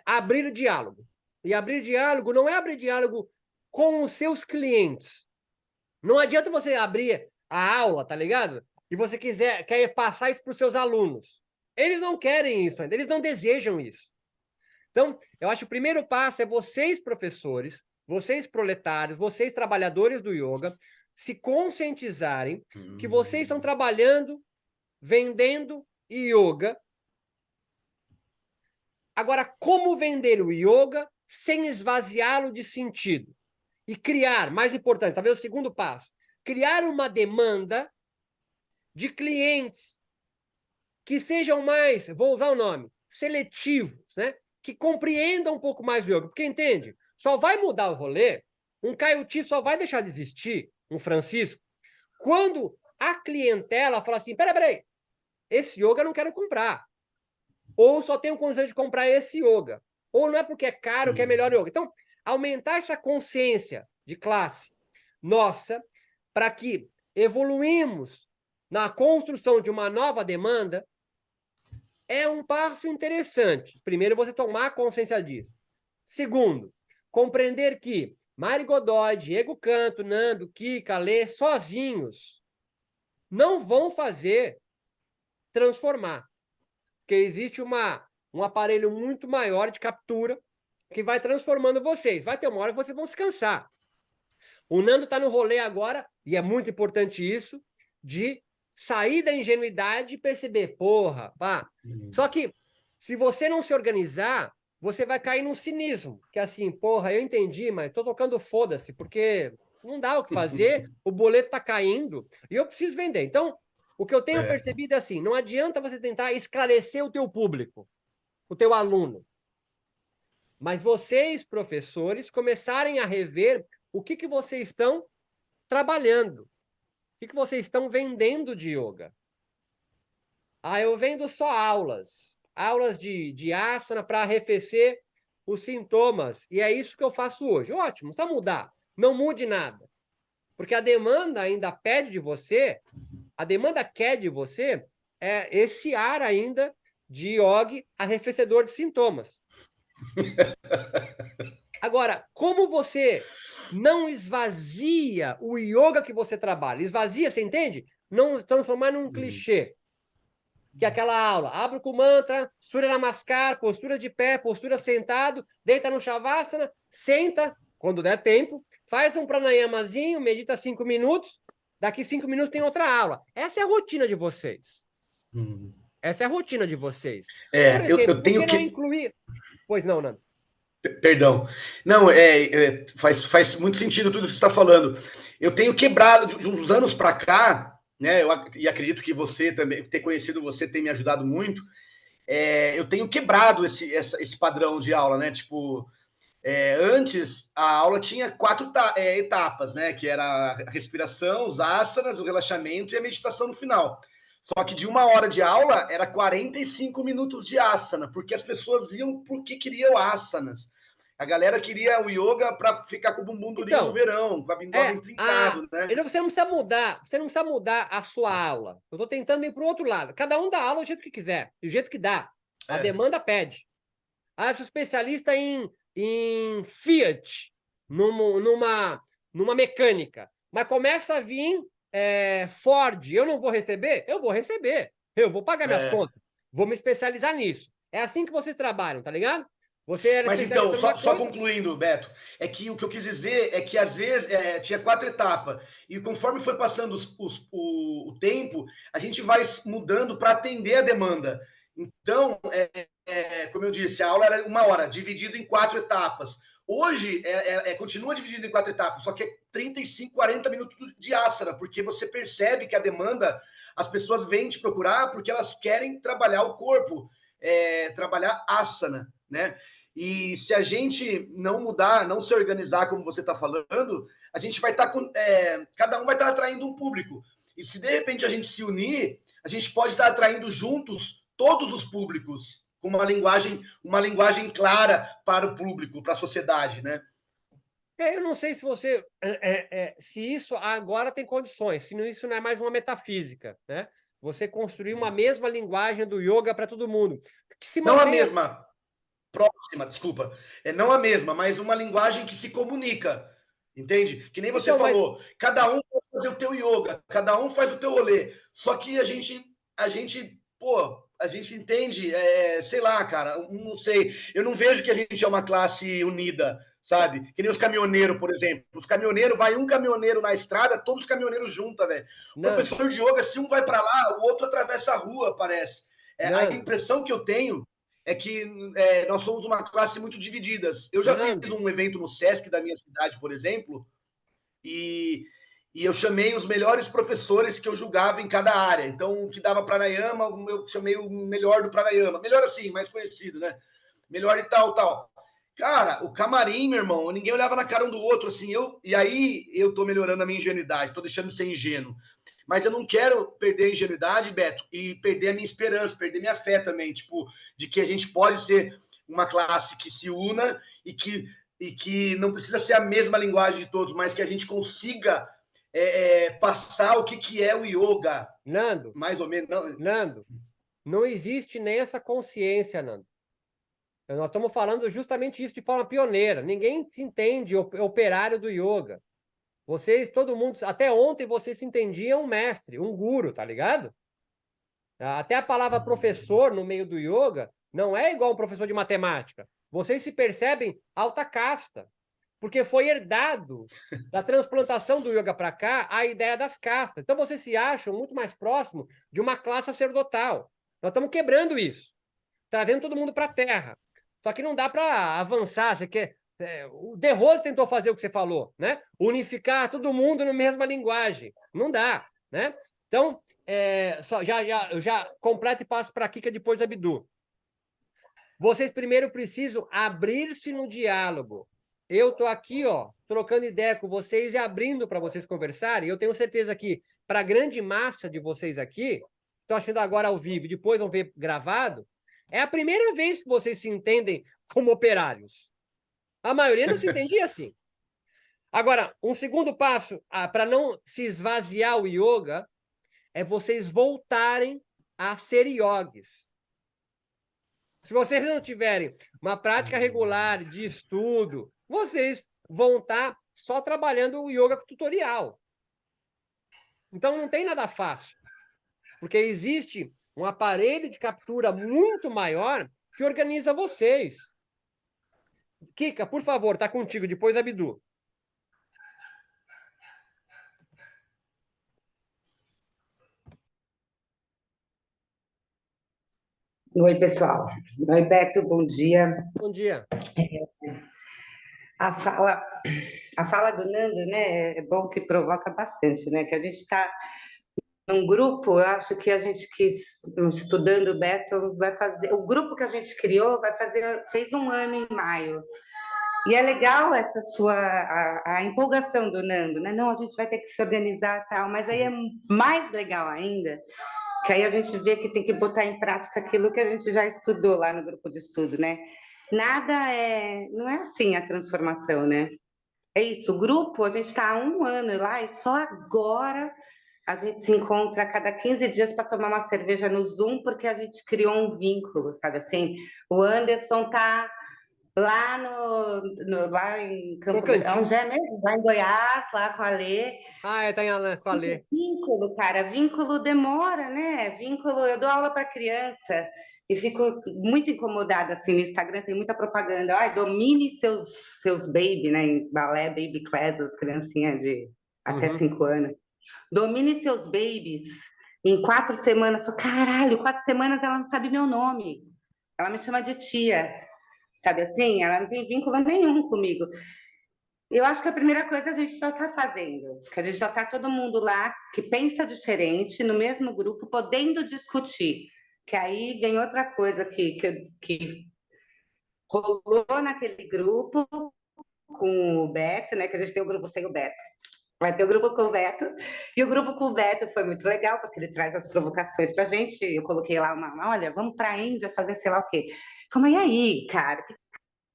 Speaker 1: abrir diálogo. E abrir diálogo não é abrir diálogo com os seus clientes. Não adianta você abrir a aula, tá ligado? E você quer passar isso para os seus alunos. Eles não querem isso ainda, eles não desejam isso. Então, eu acho que o primeiro passo é vocês, professores, vocês proletários, vocês trabalhadores do yoga, se conscientizarem que vocês estão trabalhando, vendendo yoga. Agora, como vender o yoga sem esvaziá-lo de sentido? E criar, mais importante, talvez o segundo passo, criar uma demanda de clientes que sejam mais, vou usar o nome, seletivos, né? Que compreendam um pouco mais o yoga. Porque, entende? Só vai mudar o rolê, um Caiuti só vai deixar de existir, um Francisco, quando a clientela fala assim, peraí, esse yoga eu não quero comprar. Ou só tenho condição de comprar esse yoga. Ou não é porque é caro que é melhor yoga. Então, aumentar essa consciência de classe nossa, para que evoluímos na construção de uma nova demanda, é um passo interessante. Primeiro, você tomar consciência disso. Segundo, compreender que Mari Godoy, Diego Canto, Nando, Kika, Lê, sozinhos, não vão fazer transformar. Porque existe um aparelho muito maior de captura que vai transformando vocês. Vai ter uma hora que vocês vão se cansar. O Nando está no rolê agora, e é muito importante isso, de sair da ingenuidade e perceber, porra, pá. Só que, se você não se organizar, você vai cair num cinismo, que é assim, porra, eu entendi, mas tô tocando foda-se, porque não dá o que fazer, o boleto tá caindo, e eu preciso vender. Então, o que eu tenho percebido é assim, não adianta você tentar esclarecer o teu público, o teu aluno, mas vocês, professores, começarem a rever o que vocês estão trabalhando, o que vocês estão vendendo de yoga. Ah, eu vendo só aulas de asana para arrefecer os sintomas, e é isso que eu faço hoje. Ótimo, não precisa mudar, não mude nada, porque a demanda ainda pede de você, a demanda quer de você esse ar ainda de yoga arrefecedor de sintomas. Agora, como você não esvazia o yoga que você trabalha? Esvazia, você entende? Não transformar num clichê. Que é aquela aula, abre com mantra, Surya Namaskar, postura de pé, postura sentado, deita no Shavasana, senta, quando der tempo, faz um pranayamazinho, medita 5 minutos, daqui 5 minutos tem outra aula. Essa é a rotina de vocês. Essa é a rotina de vocês. Por exemplo,
Speaker 3: eu tenho
Speaker 1: por que não incluir... Pois não, Nando.
Speaker 3: Perdão. Não, faz muito sentido tudo que você está falando. Eu tenho quebrado, de uns anos para cá, né? E acredito que você também, ter conhecido você, tem me ajudado muito. Eu tenho quebrado esse padrão de aula, né? Tipo, antes a aula tinha 4 etapas, né? Que era a respiração, os asanas, o relaxamento e a meditação no final. Só que de 1 hora de aula era 45 minutos de asana, porque as pessoas iam porque queriam asanas. A galera queria o yoga para ficar com o bumbum durinho no verão, com a bengala trincado, né?
Speaker 1: Você não precisa mudar a sua aula. Eu estou tentando ir para o outro lado. Cada um dá aula do jeito que quiser, do jeito que dá. A demanda pede. Ah, eu sou especialista em Fiat, numa mecânica. Mas começa a vir Ford, eu não vou receber? Eu vou receber. Eu vou pagar minhas contas. Vou me especializar nisso. É assim que vocês trabalham, tá ligado? Você era
Speaker 3: Mas então,
Speaker 1: especialista
Speaker 3: só concluindo, Beto, é que o que eu quis dizer é que às vezes tinha 4 etapas, e conforme foi passando o tempo, a gente vai mudando para atender a demanda. Então, como eu disse, a aula era 1 hora, dividida em 4 etapas. Hoje, continua dividido em 4 etapas, só que é 35, 40 minutos de asana, porque você percebe que a demanda, as pessoas vêm te procurar porque elas querem trabalhar o corpo, trabalhar asana, né? E se a gente não mudar, não se organizar como você está falando, a gente vai estar cada um vai estar atraindo um público. E se de repente a gente se unir, a gente pode estar atraindo juntos todos os públicos, com uma linguagem clara para o público, para a sociedade, né?
Speaker 1: Eu não sei se você, se isso agora tem condições, se isso não é mais uma metafísica, né? Você construir uma mesma linguagem do yoga para todo mundo. Que se
Speaker 3: mantenha... Não a mesma, próxima, desculpa. Não a mesma, mas uma linguagem que se comunica, entende? Que nem você falou, cada um vai fazer o teu yoga, cada um faz o teu rolê. Só que a gente entende, sei lá, cara, não sei. Eu não vejo que a gente é uma classe unida, sabe? Que nem os caminhoneiros, por exemplo. Os caminhoneiros, vai um caminhoneiro na estrada, todos os caminhoneiros juntos, velho. Professor de yoga, se um vai para lá, o outro atravessa a rua, parece. A impressão que eu tenho é que nós somos uma classe muito divididas. Eu já fiz um evento no Sesc da minha cidade, por exemplo, e eu chamei os melhores professores que eu julgava em cada área. Então, o que dava pranayama, eu chamei o melhor do pranayama. Melhor assim, mais conhecido, né? Melhor e tal. Cara, o camarim, meu irmão, ninguém olhava na cara um do outro, assim. E aí eu tô melhorando a minha ingenuidade, tô deixando de ser ingênuo. Mas eu não quero perder a ingenuidade, Beto, e perder a minha esperança, perder minha fé também, tipo, de que a gente pode ser uma classe que se una e que não precisa ser a mesma linguagem de todos, mas que a gente consiga passar o que é o yoga.
Speaker 1: Nando,
Speaker 3: mais ou menos. Não.
Speaker 1: Nando, não existe nem essa consciência, Nando. Nós estamos falando justamente isso de forma pioneira. Ninguém se entende operário do yoga. Vocês, todo mundo, até ontem vocês se entendiam um mestre, um guru, tá ligado? Até a palavra professor no meio do yoga não é igual um professor de matemática. Vocês se percebem alta casta, porque foi herdado da transplantação do yoga para cá a ideia das castas. Então vocês se acham muito mais próximo de uma classe sacerdotal. Nós estamos quebrando isso, trazendo todo mundo para a terra. Só que não dá para avançar. Você quer, o De Rose tentou fazer o que você falou, né? Unificar todo mundo na mesma linguagem. Não dá, né? Então, eu já completo e passo para a Kika depois a Bidu. Vocês primeiro precisam abrir-se no diálogo. Eu estou aqui, ó, trocando ideia com vocês e abrindo para vocês conversarem. Eu tenho certeza que, para a grande massa de vocês aqui, estão assistindo agora ao vivo e depois vão ver gravado, é a primeira vez que vocês se entendem como operários. A maioria não se entendia assim. Agora, um segundo passo para não se esvaziar o yoga é vocês voltarem a ser yogis. Se vocês não tiverem uma prática regular de estudo, vocês vão estar só trabalhando o yoga tutorial. Então, não tem nada fácil, porque existe um aparelho de captura muito maior que organiza vocês. Kika, por favor, está contigo, depois a Bidu.
Speaker 4: Oi, pessoal. Oi, Beto, bom dia.
Speaker 1: Bom dia.
Speaker 4: A fala do Nando, né, é bom que provoca bastante, né? Que a gente está num grupo, eu acho que a gente quis, estudando o Beto, vai fazer. O grupo que a gente criou fez 1 ano em maio. E é legal essa a empolgação do Nando, né? Não, a gente vai ter que se organizar e tal, mas aí é mais legal ainda, que aí a gente vê que tem que botar em prática aquilo que a gente já estudou lá no grupo de estudo, né? Não é assim a transformação, né? É isso, o grupo, a gente está há 1 ano lá e só agora a gente se encontra a cada 15 dias para tomar uma cerveja no Zoom, porque a gente criou um vínculo, sabe assim? O Anderson está lá lá em Campo Grande, onde é mesmo? Lá em Goiás, lá com a Lê.
Speaker 1: Tá com a Lê.
Speaker 4: Vínculo, cara, vínculo demora, né? Vínculo, eu dou aula para criança e fico muito incomodada, assim, no Instagram tem muita propaganda, ai, domine seus baby, né, em balé, baby class, as criancinhas de até 5 anos. Domine seus babies em 4 semanas. Caralho, 4 semanas ela não sabe meu nome. Ela me chama de tia, sabe assim? Ela não tem vínculo nenhum comigo. Eu acho que a primeira coisa a gente já está fazendo, que a gente já está todo mundo lá que pensa diferente, no mesmo grupo, podendo discutir. Que aí vem outra coisa que rolou naquele grupo com o Beto, né? Que a gente tem o grupo sem o Beto. Vai ter o grupo com o Beto. E o grupo com o Beto foi muito legal, porque ele traz as provocações para a gente. Eu coloquei lá olha, vamos para a Índia fazer sei lá o quê. Falei, mas e aí, cara?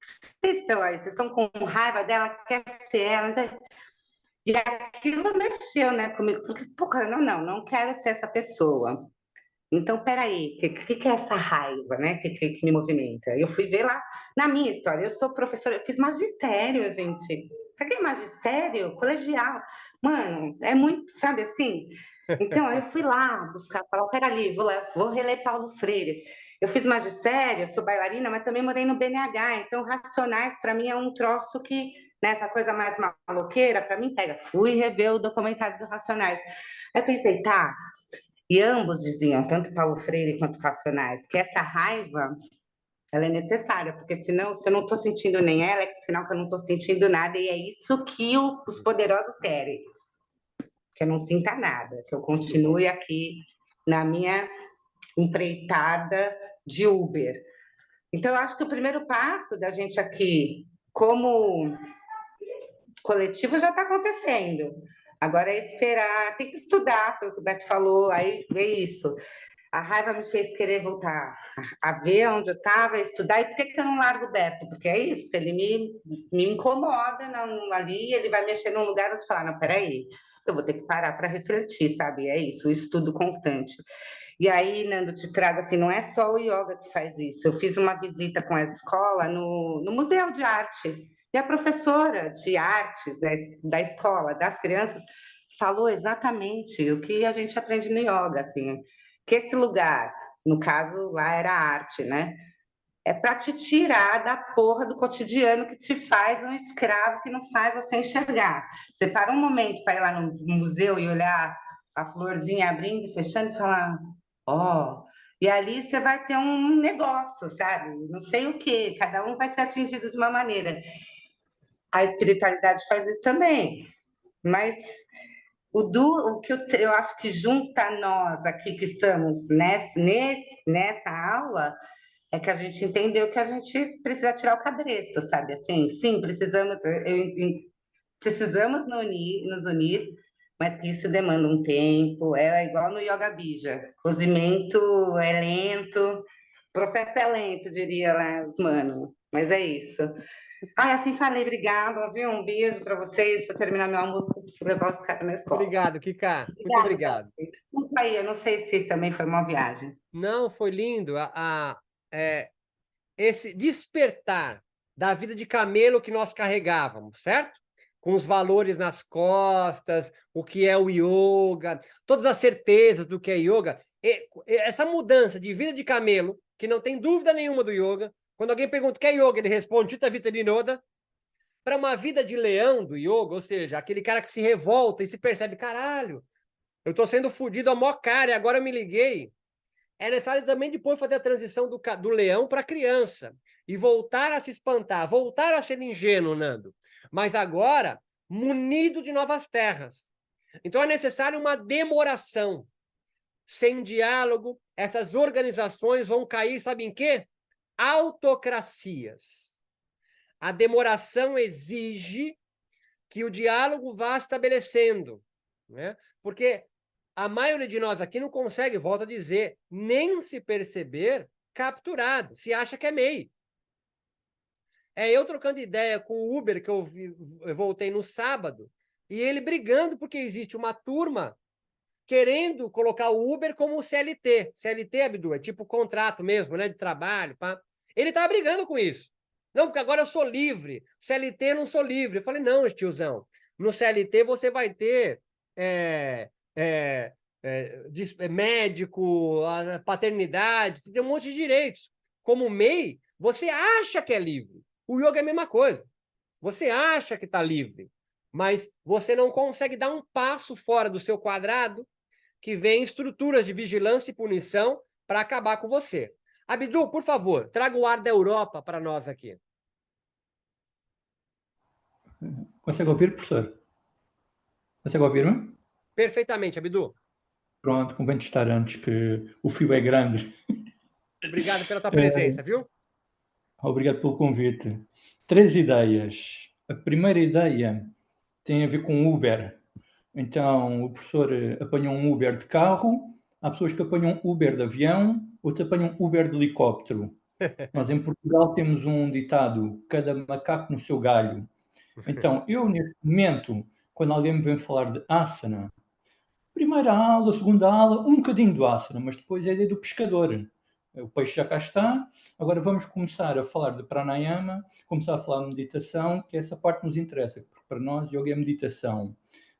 Speaker 4: Vocês estão aí? Vocês estão com raiva dela? Quer ser ela? E aquilo mexeu, né, comigo. Porque, porra, não quero ser essa pessoa. Então, peraí, o que é essa raiva, né, que me movimenta? Eu fui ver lá na minha história. Eu sou professora, eu fiz magistério, gente. Sabe o que é magistério? Colegial. Mano, é muito, sabe assim? Então, eu fui lá buscar, falar, peraí, vou reler Paulo Freire. Eu fiz magistério, sou bailarina, mas também morei no BNH. Então, Racionais, para mim, é um troço que, né, essa coisa mais maloqueira, para mim, pega. Fui rever o documentário do Racionais. Aí eu pensei, tá. E ambos diziam, tanto Paulo Freire quanto Racionais, que essa raiva ela é necessária, porque senão, se eu não estou sentindo nem ela, é sinal que eu não estou sentindo nada, e é isso que os poderosos querem. Que eu não sinta nada, que eu continue aqui na minha empreitada de Uber. Então, eu acho que o primeiro passo da gente aqui, como coletivo, já está acontecendo. Agora é esperar, tem que estudar, foi o que o Beto falou, aí é isso. A raiva me fez querer voltar a ver onde eu estava, estudar. E por que eu não largo o Beto? Porque é isso, ele me incomoda ali, ele vai mexer num lugar onde falar, não, peraí, eu vou ter que parar para refletir, sabe? É isso, o estudo constante. E aí, Nando, te trago assim, não é só o yoga que faz isso. Eu fiz uma visita com a escola no Museu de Arte. E a professora de artes da escola, das crianças, falou exatamente o que a gente aprende no yoga, assim, que esse lugar, no caso lá era arte, né? É para te tirar da porra do cotidiano que te faz um escravo que não faz você enxergar. Você para um momento para ir lá no museu e olhar a florzinha abrindo e fechando e falar, ó, e ali você vai ter um negócio, sabe? Não sei o quê, cada um vai ser atingido de uma maneira. A espiritualidade faz isso também, mas o que eu acho que junta nós aqui que estamos nessa aula é que a gente entendeu que a gente precisa tirar o cabresto, sabe? Assim, sim, precisamos nos unir, mas que isso demanda um tempo. É igual no Yoga Bija. Cozimento é lento, processo é lento, diria lá os manos. Mas é isso. Ah, assim falei, obrigada, viu? Um beijo para vocês. Deixa eu terminar meu almoço, eu preciso levar os caras na escola.
Speaker 1: Obrigado, Kika. Muito
Speaker 4: Obrigada,
Speaker 1: obrigado.
Speaker 4: desculpa aí, eu não sei se também foi uma viagem.
Speaker 1: Não, foi lindo. Esse despertar da vida de camelo que nós carregávamos, certo? Com os valores nas costas, o que é o yoga, todas as certezas do que é yoga. Essa mudança de vida de camelo, que não tem dúvida nenhuma do yoga, quando alguém pergunta o que é yoga, ele responde Chitta Vita Nirodha, para uma vida de leão do yoga, ou seja, aquele cara que se revolta e se percebe, caralho, eu estou sendo fodido a mó cara e agora eu me liguei. É necessário também depois fazer a transição do leão para a criança e voltar a se espantar, voltar a ser ingênuo, Nando. Mas agora, munido de novas terras. Então é necessário uma demoração. Sem diálogo, essas organizações vão cair, sabe em quê? Autocracias. A demoração exige que o diálogo vá estabelecendo, né? Porque a maioria de nós aqui não consegue, volto a dizer, nem se perceber capturado, se acha que é MEI. Eu trocando ideia com o Uber, que eu voltei no sábado, e ele brigando porque existe uma turma querendo colocar o Uber como CLT. CLT, Abdu, é tipo contrato mesmo, né, de trabalho. Pá. Ele estava brigando com isso. Não, porque agora eu sou livre. CLT eu não sou livre. Eu falei, não, tiozão. No CLT você vai ter médico, paternidade, você tem um monte de direitos. Como MEI, você acha que é livre. O yoga é a mesma coisa. Você acha que está livre, mas você não consegue dar um passo fora do seu quadrado que vem estruturas de vigilância e punição para acabar com você. Abdu, por favor, traga o ar da Europa para nós aqui.
Speaker 5: Consegue ouvir, professor? Consegue ouvir-me?
Speaker 1: Perfeitamente, Abdu.
Speaker 5: Pronto, convém estar antes, que o fio é grande.
Speaker 1: Obrigado pela tua presença, viu?
Speaker 5: Obrigado pelo convite. 3 ideias. A primeira ideia tem a ver com Uber. Então, o professor apanhou um Uber de carro, há pessoas que apanham Uber de avião, outros apanham Uber de helicóptero. Nós, em Portugal, temos um ditado, cada macaco no seu galho. Então, eu, neste momento, quando alguém me vem falar de asana, primeira aula, segunda aula, um bocadinho do asana, mas depois é a ideia do pescador. O peixe já cá está, agora vamos começar a falar de pranayama, começar a falar de meditação, que essa parte nos interessa, porque para nós yoga é meditação.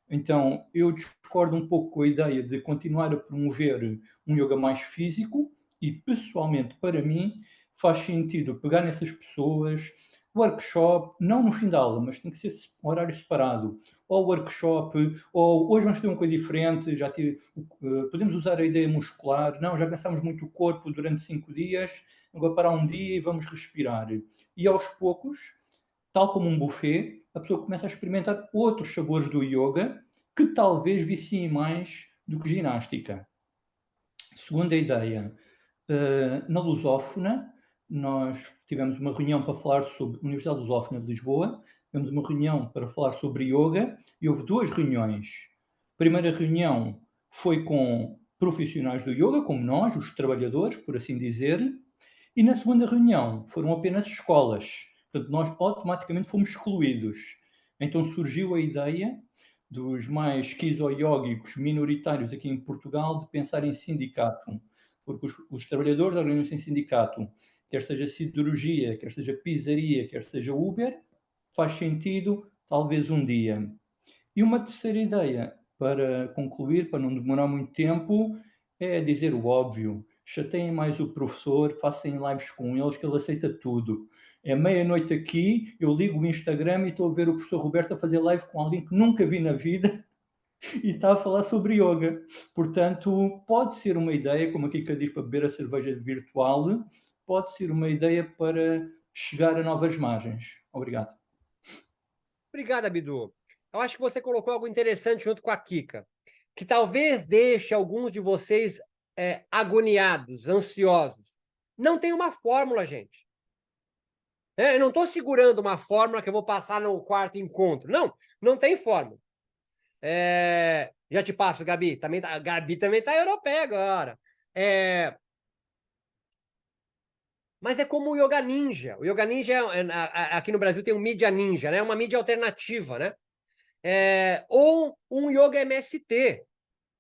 Speaker 5: Então, eu discordo um pouco com a ideia de continuar a promover um yoga mais físico e, pessoalmente, para mim, faz sentido pegar nessas pessoas, workshop, não no fim da aula, mas tem que ser um horário separado, ou workshop, ou hoje vamos ter uma coisa diferente, podemos usar a ideia muscular, não, já cansámos muito o corpo durante 5 dias, agora parar um dia e vamos respirar. E aos poucos, tal como um buffet, a pessoa começa a experimentar outros sabores do yoga que talvez viciem mais do que ginástica. Segunda ideia, na Lusófona, nós tivemos uma reunião para falar sobre a Universidade Lusófona de Lisboa, tivemos uma reunião para falar sobre yoga e houve 2 reuniões. A primeira reunião foi com profissionais do yoga, como nós, os trabalhadores, por assim dizer, e na segunda reunião foram apenas escolas. Portanto, nós automaticamente fomos excluídos. Então surgiu a ideia dos mais esquizo-iógicos minoritários aqui em Portugal de pensar em sindicato, porque os trabalhadores organizam-se em sindicato, quer seja siderurgia, quer seja pizzaria, quer seja Uber, faz sentido talvez um dia. E uma terceira ideia, para concluir, para não demorar muito tempo, é dizer o óbvio. Chateiem mais o professor, façam lives com eles, que ele aceita tudo. É meia-noite aqui, eu ligo o Instagram e estou a ver o professor Roberto a fazer live com alguém que nunca vi na vida e está a falar sobre yoga. Portanto, pode ser uma ideia, como a Kika diz, para beber a cerveja virtual, pode ser uma ideia para chegar a novas margens. Obrigado.
Speaker 1: Obrigado, Abdu. Eu acho que você colocou algo interessante junto com a Kika, que talvez deixe alguns de vocês agoniados, ansiosos. Não tem uma fórmula, gente. Eu não estou segurando uma fórmula que eu vou passar no quarto encontro. Não, não tem fórmula. Já te passo, Gabi. Gabi também está europeia agora. Mas é como o Yoga Ninja. O Yoga Ninja, aqui no Brasil, tem um Mídia Ninja, né? Uma mídia alternativa, né? Ou um Yoga MST,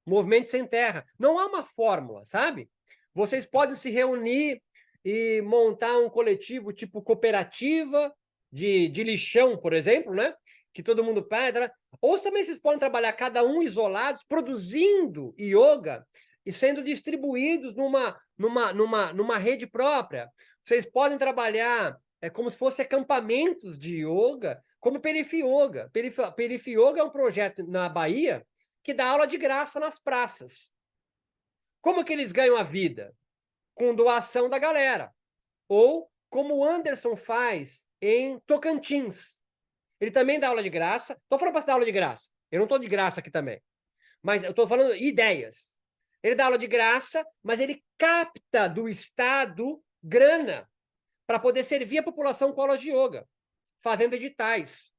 Speaker 1: Movimento Sem Terra. Não há uma fórmula, sabe? Vocês podem se reunir e montar um coletivo tipo cooperativa de lixão, por exemplo, né? Que todo mundo pedra. Ou também vocês podem trabalhar cada um isolados, produzindo yoga e sendo distribuídos numa rede própria. Vocês podem trabalhar como se fossem acampamentos de yoga, como Perifi-Yoga. Perifi-Yoga é um projeto na Bahia que dá aula de graça nas praças. Como que eles ganham a vida? Com doação da galera. Ou como o Anderson faz em Tocantins. Ele também dá aula de graça. Estou falando para dar aula de graça. Eu não estou de graça aqui também. Mas eu estou falando ideias. Ele dá aula de graça, mas ele capta do Estado grana para poder servir a população com aula de yoga, fazendo editais.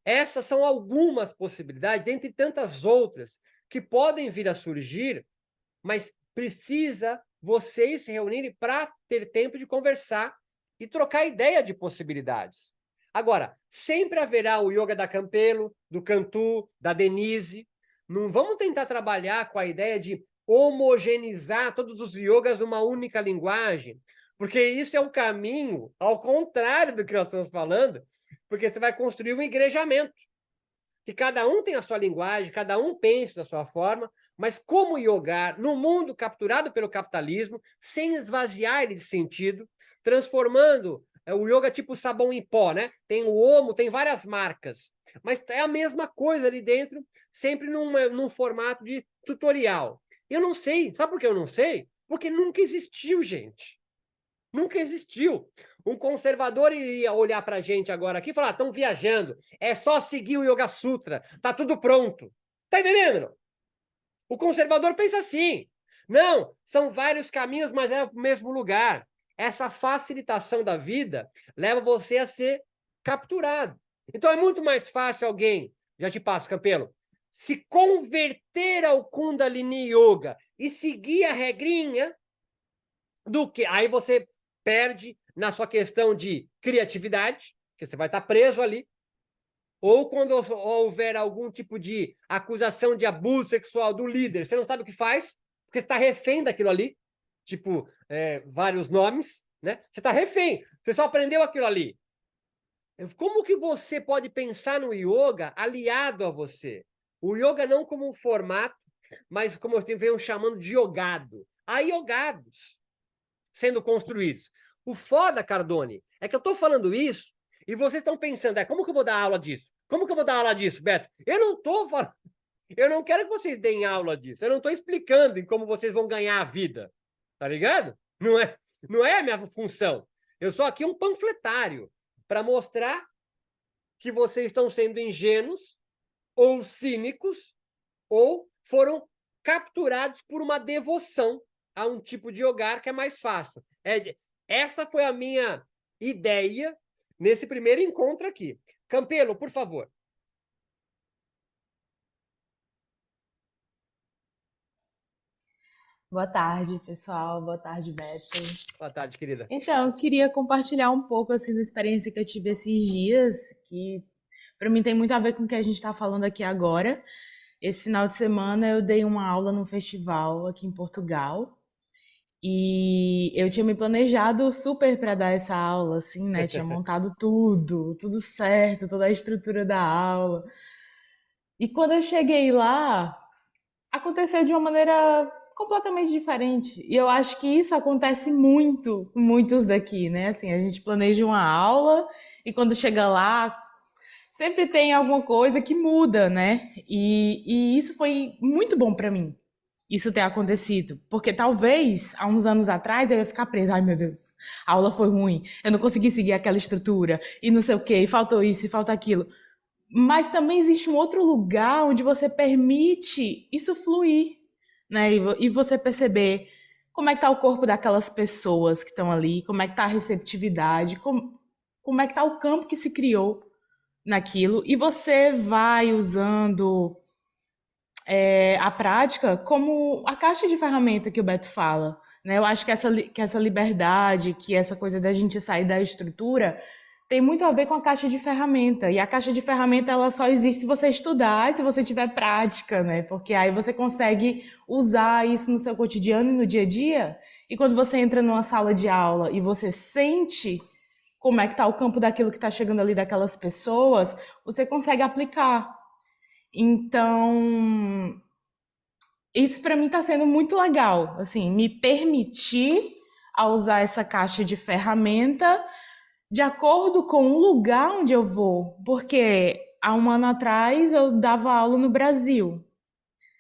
Speaker 1: Essas são algumas possibilidades, dentre tantas outras, que podem vir a surgir, mas precisa vocês se reunirem para ter tempo de conversar e trocar ideia de possibilidades. Agora, sempre haverá o yoga da Campelo, do Cantu, da Denise. Não vamos tentar trabalhar com a ideia de homogeneizar todos os yogas numa única linguagem, porque isso é um caminho ao contrário do que nós estamos falando, porque você vai construir um igrejamento, que cada um tem a sua linguagem, cada um pensa da sua forma, mas como yogar no mundo capturado pelo capitalismo, sem esvaziar ele de sentido, transformando o yoga tipo sabão em pó, né? Tem o Omo, tem várias marcas, mas é a mesma coisa ali dentro, sempre num formato de tutorial. Eu não sei, sabe por que eu não sei? Porque nunca existiu, gente. Nunca existiu. Um conservador iria olhar para a gente agora aqui e falar: estão viajando, é só seguir o Yoga Sutra, tá tudo pronto. Tá entendendo? O conservador pensa assim: não, são vários caminhos, mas é o mesmo lugar. Essa facilitação da vida leva você a ser capturado. Então é muito mais fácil alguém, já te passo, Campelo, se converter ao Kundalini Yoga e seguir a regrinha do que aí você perde na sua questão de criatividade, que você vai estar preso ali, ou quando houver algum tipo de acusação de abuso sexual do líder, você não sabe o que faz, porque você está refém daquilo ali, tipo, vários nomes, né? Você está refém, você só aprendeu aquilo ali. Como que você pode pensar no yoga aliado a você? O yoga não como um formato, mas como eu venho chamando de yogado. Há yogados sendo construídos. O foda, Cardone, é que eu estou falando isso e vocês estão pensando, como que eu vou dar aula disso? Como que eu vou dar aula disso, Beto? Eu não estou falando, eu não quero que vocês deem aula disso, eu não estou explicando em como vocês vão ganhar a vida, tá ligado? Não é a minha função. Eu sou aqui um panfletário para mostrar que vocês estão sendo ingênuos ou cínicos ou foram capturados por uma devoção a um tipo de yoga que é mais fácil. Essa foi a minha ideia nesse primeiro encontro aqui. Campelo, por favor.
Speaker 6: Boa tarde, pessoal. Boa tarde, Beto.
Speaker 1: Boa tarde, querida.
Speaker 6: Então, eu queria compartilhar um pouco assim da experiência que eu tive esses dias, que para mim tem muito a ver com o que a gente está falando aqui agora. Esse final de semana eu dei uma aula num festival aqui em Portugal e eu tinha me planejado super para dar essa aula, assim, né? Tinha montado tudo certo, toda a estrutura da aula. E quando eu cheguei lá, aconteceu de uma maneira completamente diferente. E eu acho que isso acontece muito com muitos daqui, né? Assim, a gente planeja uma aula e quando chega lá, sempre tem alguma coisa que muda, né? E isso foi muito bom para mim, isso ter acontecido. Porque talvez, há uns anos atrás, eu ia ficar presa. Ai, meu Deus, a aula foi ruim, eu não consegui seguir aquela estrutura, e não sei o quê, e faltou isso, e falta aquilo. Mas também existe um outro lugar onde você permite isso fluir, né? E você perceber como é que tá o corpo daquelas pessoas que estão ali, como é que tá a receptividade, como é que tá o campo que se criou naquilo, e você vai usando a prática como a caixa de ferramenta que o Beto fala, né? Eu acho que essa liberdade, que essa coisa da gente sair da estrutura tem muito a ver com a caixa de ferramenta. E a caixa de ferramenta ela só existe se você estudar e se você tiver prática, né? Porque aí você consegue usar isso no seu cotidiano e no dia a dia. E quando você entra numa sala de aula e você sente como é que está o campo daquilo que está chegando ali daquelas pessoas, você consegue aplicar. Então, isso para mim está sendo muito legal, assim, me permitir a usar essa caixa de ferramenta de acordo com o lugar onde eu vou, porque há um ano atrás eu dava aula no Brasil.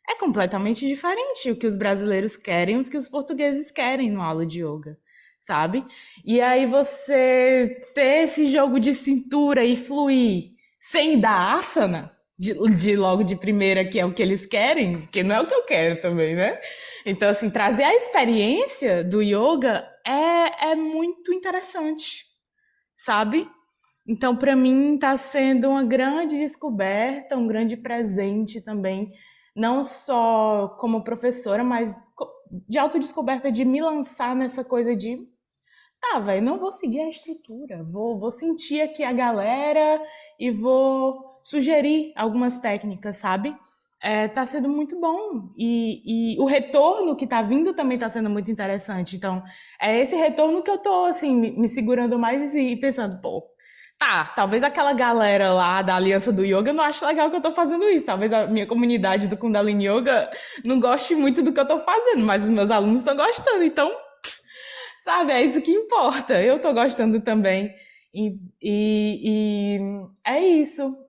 Speaker 6: É completamente diferente o que os brasileiros querem, o que os portugueses querem no aula de yoga, sabe? E aí você ter esse jogo de cintura e fluir sem dar asana, de logo de primeira, que é o que eles querem, que não é o que eu quero também, né? Então, assim, trazer a experiência do yoga é muito interessante, sabe? Então, para mim, está sendo uma grande descoberta, um grande presente também, não só como professora, mas de autodescoberta, de me lançar nessa coisa de, tá, velho, não vou seguir a estrutura, vou sentir aqui a galera e vou sugerir algumas técnicas, sabe? Tá sendo muito bom. E o retorno que tá vindo também tá sendo muito interessante. Então, é esse retorno que eu tô, assim, me segurando mais e pensando, pô, tá, talvez aquela galera lá da Aliança do Yoga não ache legal que eu tô fazendo isso. Talvez a minha comunidade do Kundalini Yoga não goste muito do que eu tô fazendo, mas os meus alunos estão gostando. Então, sabe, é isso que importa. Eu tô gostando também. E é isso.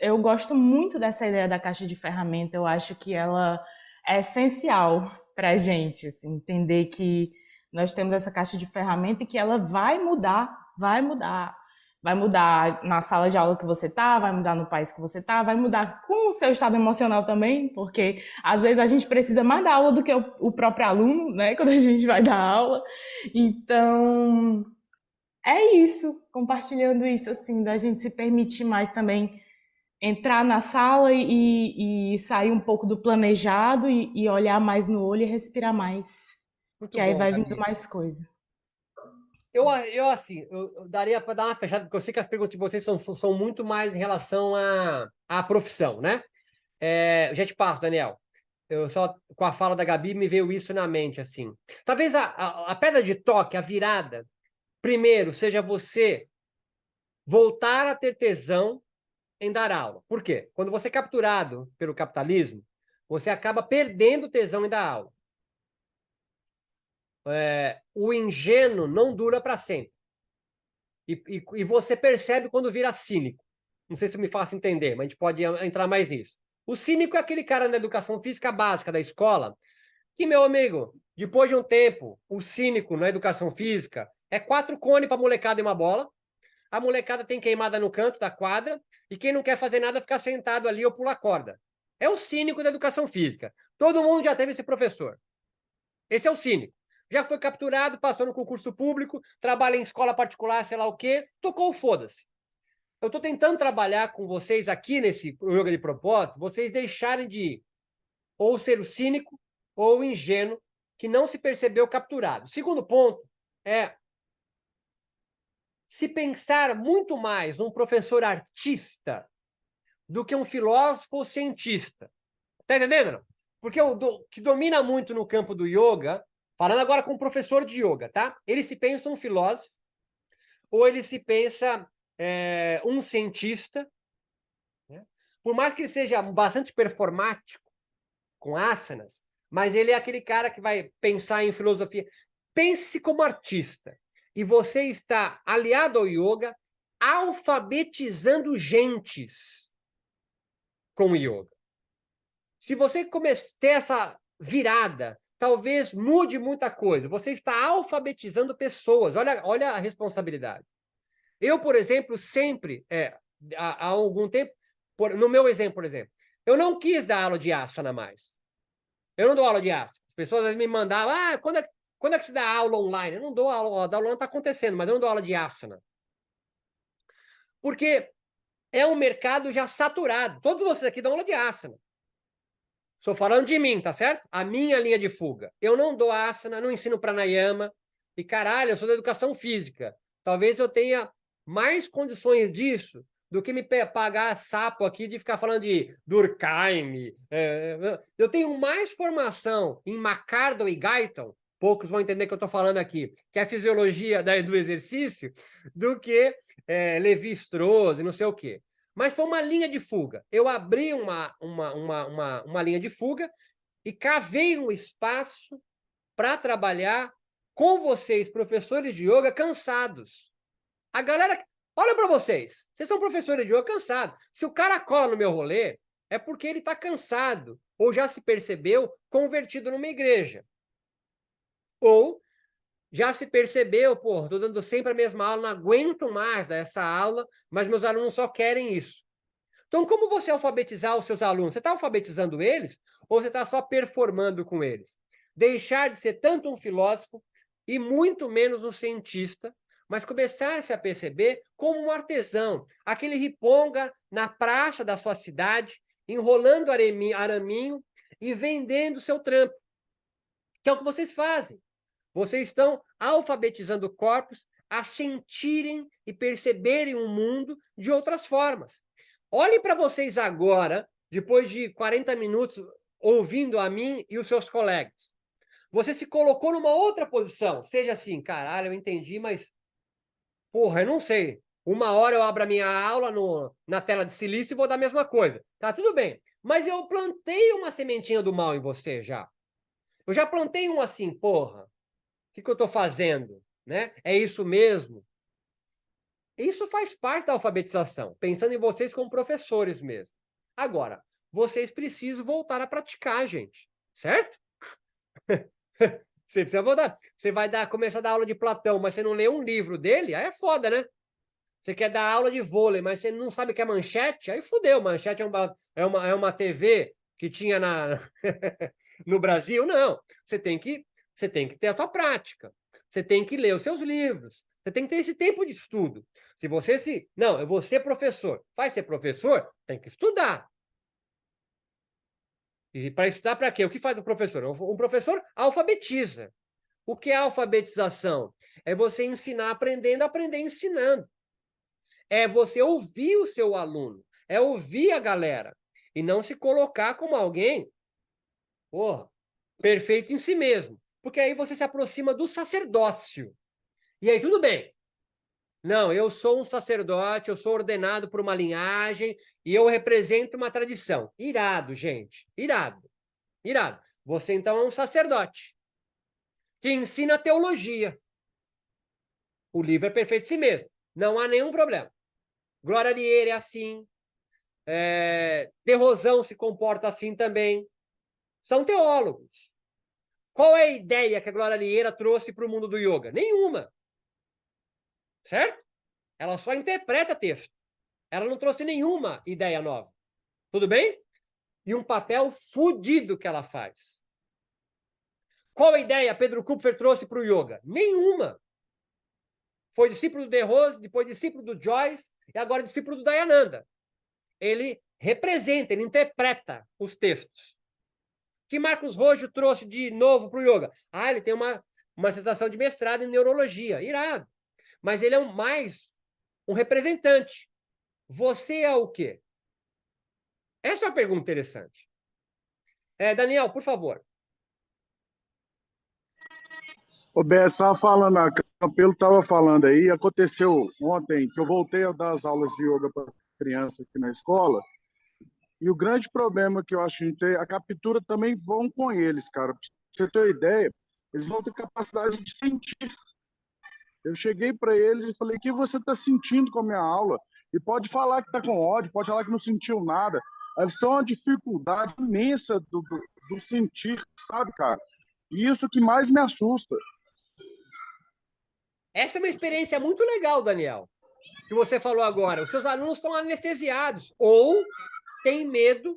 Speaker 6: Eu gosto muito dessa ideia da caixa de ferramenta. Eu acho que ela é essencial para a gente, assim, entender que nós temos essa caixa de ferramenta e que ela vai mudar, vai mudar. Vai mudar na sala de aula que você tá, vai mudar no país que você tá, vai mudar com o seu estado emocional também, porque às vezes a gente precisa mais da aula do que o próprio aluno, né, quando a gente vai dar aula. Então, é isso, compartilhando isso, assim, da gente se permitir mais também entrar na sala e sair um pouco do planejado e olhar mais no olho e respirar mais,
Speaker 1: Muito
Speaker 6: que aí
Speaker 1: bom,
Speaker 6: vai vindo
Speaker 1: Gabi.
Speaker 6: mais coisa.
Speaker 1: Assim, eu daria para dar uma fechada, porque eu sei que as perguntas de vocês são muito mais em relação à profissão, né? Eu já te passo, Daniel. Eu só, com a fala da Gabi, me veio isso na mente, assim. Talvez a pedra de toque, a virada, primeiro, seja você voltar a ter tesão em dar aula. Por quê? Quando você é capturado pelo capitalismo, você acaba perdendo tesão em dar aula. O ingênuo não dura para sempre. E você percebe quando vira cínico. Não sei se eu me faço entender, mas a gente pode entrar mais nisso. O cínico é aquele cara na educação física básica da escola que, meu amigo, depois de um tempo, o cínico na educação física é 4 cones para molecada e uma bola. A molecada tem queimada no canto da quadra e quem não quer fazer nada fica sentado ali ou pula corda. É o cínico da educação física. Todo mundo já teve esse professor. Esse é o cínico. Já foi capturado, passou no concurso público, trabalha em escola particular, sei lá o quê, tocou o foda-se. Eu estou tentando trabalhar com vocês aqui nesse yoga de propósito, vocês deixarem de ou ser o cínico ou o ingênuo que não se percebeu capturado. Segundo ponto é se pensar muito mais num professor artista do que um filósofo ou cientista. Tá entendendo? Não? Porque o que domina muito no campo do yoga, falando agora com um professor de yoga, tá? Ele se pensa um filósofo, ou ele se pensa um cientista, né? Por mais que ele seja bastante performático, com asanas, mas ele é aquele cara que vai pensar em filosofia. Pense-se como artista. E você está aliado ao yoga, alfabetizando gentes com o yoga. Se você ter essa virada, talvez mude muita coisa. Você está alfabetizando pessoas. Olha a responsabilidade. Eu, por exemplo, sempre, há algum tempo, no meu exemplo, por exemplo, eu não quis dar aula de asana mais. Eu não dou aula de asana. As pessoas às vezes me mandavam, quando é que se dá aula online? Eu não dou aula, a aula não está acontecendo, mas eu não dou aula de asana. Porque é um mercado já saturado. Todos vocês aqui dão aula de asana. Estou falando de mim, tá certo? A minha linha de fuga. Eu não dou asana, não ensino pranayama. E caralho, eu sou da educação física. Talvez eu tenha mais condições disso do que me pagar sapo aqui de ficar falando de Durkheim. Eu tenho mais formação em McCardle e Guyton, poucos vão entender o que eu estou falando aqui, que é a fisiologia do exercício, do que Levi-Strauss e não sei o quê. Mas foi uma linha de fuga. Eu abri uma linha de fuga e cavei um espaço para trabalhar com vocês, professores de yoga, cansados. A galera... Olha para vocês. Vocês são professores de yoga cansados. Se o cara cola no meu rolê, é porque ele está cansado ou já se percebeu convertido numa igreja. Ou já se percebeu, pô, estou dando sempre a mesma aula, não aguento mais dar essa aula, mas meus alunos só querem isso. Então, como você alfabetizar os seus alunos? Você está alfabetizando eles ou você está só performando com eles? Deixar de ser tanto um filósofo e muito menos um cientista, mas começar-se a perceber como um artesão, aquele riponga na praça da sua cidade, enrolando araminho e vendendo seu trampo, que é o que vocês fazem. Vocês estão alfabetizando corpos a sentirem e perceberem o mundo de outras formas. Olhem para vocês agora, depois de 40 minutos ouvindo a mim e os seus colegas. Você se colocou numa outra posição. Seja assim, caralho, eu entendi, mas... Porra, eu não sei. Uma hora eu abro a minha aula na tela de silício e vou dar a mesma coisa. Tá, tudo bem. Mas eu plantei uma sementinha do mal em você já. Eu já plantei um assim, porra. O que eu estou fazendo? Né? É isso mesmo? Isso faz parte da alfabetização, pensando em vocês como professores mesmo. Agora, vocês precisam voltar a praticar, gente. Certo? Você precisa voltar. Você vai começar a dar aula de Platão, mas você não lê um livro dele, aí é foda, né? Você quer dar aula de vôlei, mas você não sabe o que é manchete, aí fudeu. Manchete é uma TV que tinha no Brasil. Não. Você tem que ter a sua prática. Você tem que ler os seus livros. Você tem que ter esse tempo de estudo. Se você Não, eu vou ser professor. Vai ser professor? Tem que estudar. E para estudar para quê? O que faz o professor? Um professor alfabetiza. O que é alfabetização? É você ensinar aprendendo, aprender ensinando. É você ouvir o seu aluno. É ouvir a galera. E não se colocar como alguém, porra, perfeito em si mesmo. Porque aí você se aproxima do sacerdócio. E aí tudo bem. Não, eu sou um sacerdote, eu sou ordenado por uma linhagem e eu represento uma tradição. Irado, gente. Irado. Irado. Você, então, é um sacerdote que ensina teologia. O livro é perfeito em si mesmo. Não há nenhum problema. Glória Lieira é assim. De Rosão se comporta assim também. São teólogos. Qual é a ideia que a Glória Lieira trouxe para o mundo do yoga? Nenhuma. Certo? Ela só interpreta texto. Ela não trouxe nenhuma ideia nova. Tudo bem? E um papel fudido que ela faz. Qual a ideia Pedro Kupfer trouxe para o yoga? Nenhuma. Foi discípulo do De Rose, depois discípulo do Joyce e agora discípulo do Dayananda. Ele representa, ele interpreta os textos. O que Marcos Rojo trouxe de novo para o yoga? Ele tem uma sensação de mestrado em neurologia. Irado. Mas ele é mais um representante. Você é o quê? Essa é uma pergunta interessante. Daniel, por favor.
Speaker 2: O Bé, estava falando, a Campelo estava falando aí, aconteceu ontem que eu voltei a dar as aulas de yoga para criança aqui na escola, e o grande problema que eu acho que a captura também vão com eles, cara. Pra você ter uma ideia, eles vão ter capacidade de sentir. Eu cheguei para eles e falei, o que você está sentindo com a minha aula? E pode falar que está com ódio, pode falar que não sentiu nada. Eles têm uma dificuldade imensa do sentir, sabe, cara? E isso que mais me assusta.
Speaker 1: Essa é uma experiência muito legal, Daniel, que você falou agora. Os seus alunos estão anestesiados ou têm medo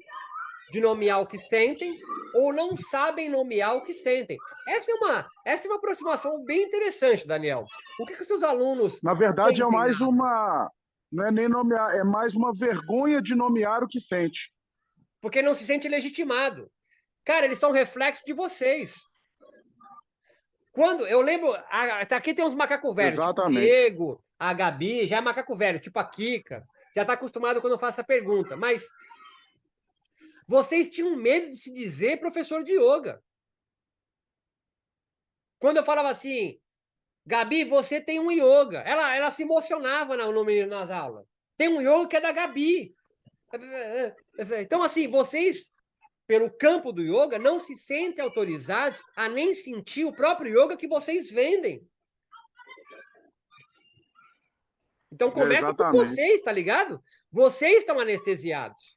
Speaker 1: de nomear o que sentem ou não sabem nomear o que sentem. Essa é uma aproximação bem interessante, Daniel. O que os seus alunos
Speaker 2: Na verdade, é
Speaker 1: sentem,
Speaker 2: mais uma... Não é nem nomear, é mais uma vergonha de nomear o que sente.
Speaker 1: porque não se sente legitimado. Cara, eles são reflexo de vocês. Quando eu lembro, aqui tem uns macacos velhos, tipo o
Speaker 2: Exatamente.
Speaker 1: Diego, a Gabi, já é macaco velho, tipo a Kika, já está acostumado quando eu faço essa pergunta, mas vocês tinham medo de se dizer professor de yoga. Quando eu falava assim, Gabi, você tem um yoga, ela se emocionava nas aulas. Tem um yoga que é da Gabi. Então, assim, vocês, pelo campo do yoga, não se sentem autorizados a nem sentir o próprio yoga que vocês vendem. Então começa por vocês, tá ligado? Vocês estão anestesiados.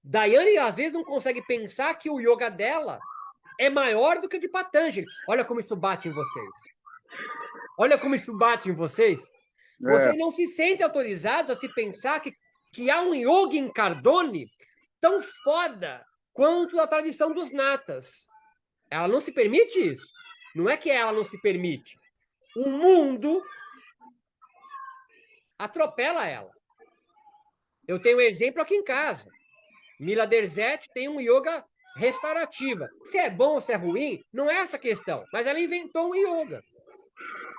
Speaker 1: Daiane, às vezes, não consegue pensar que o yoga dela é maior do que o de Patanjali. Olha como isso bate em vocês. Olha como isso bate em vocês. Vocês não se sentem autorizados a se pensar que há um yoga em Cardone tão foda quanto a tradição dos natas. Ela não se permite isso. Não é que ela não se permite. O mundo atropela ela. Eu tenho um exemplo aqui em casa. Mila Derzete tem um yoga restaurativa. Se é bom ou se é ruim, não é essa a questão. Mas ela inventou um yoga.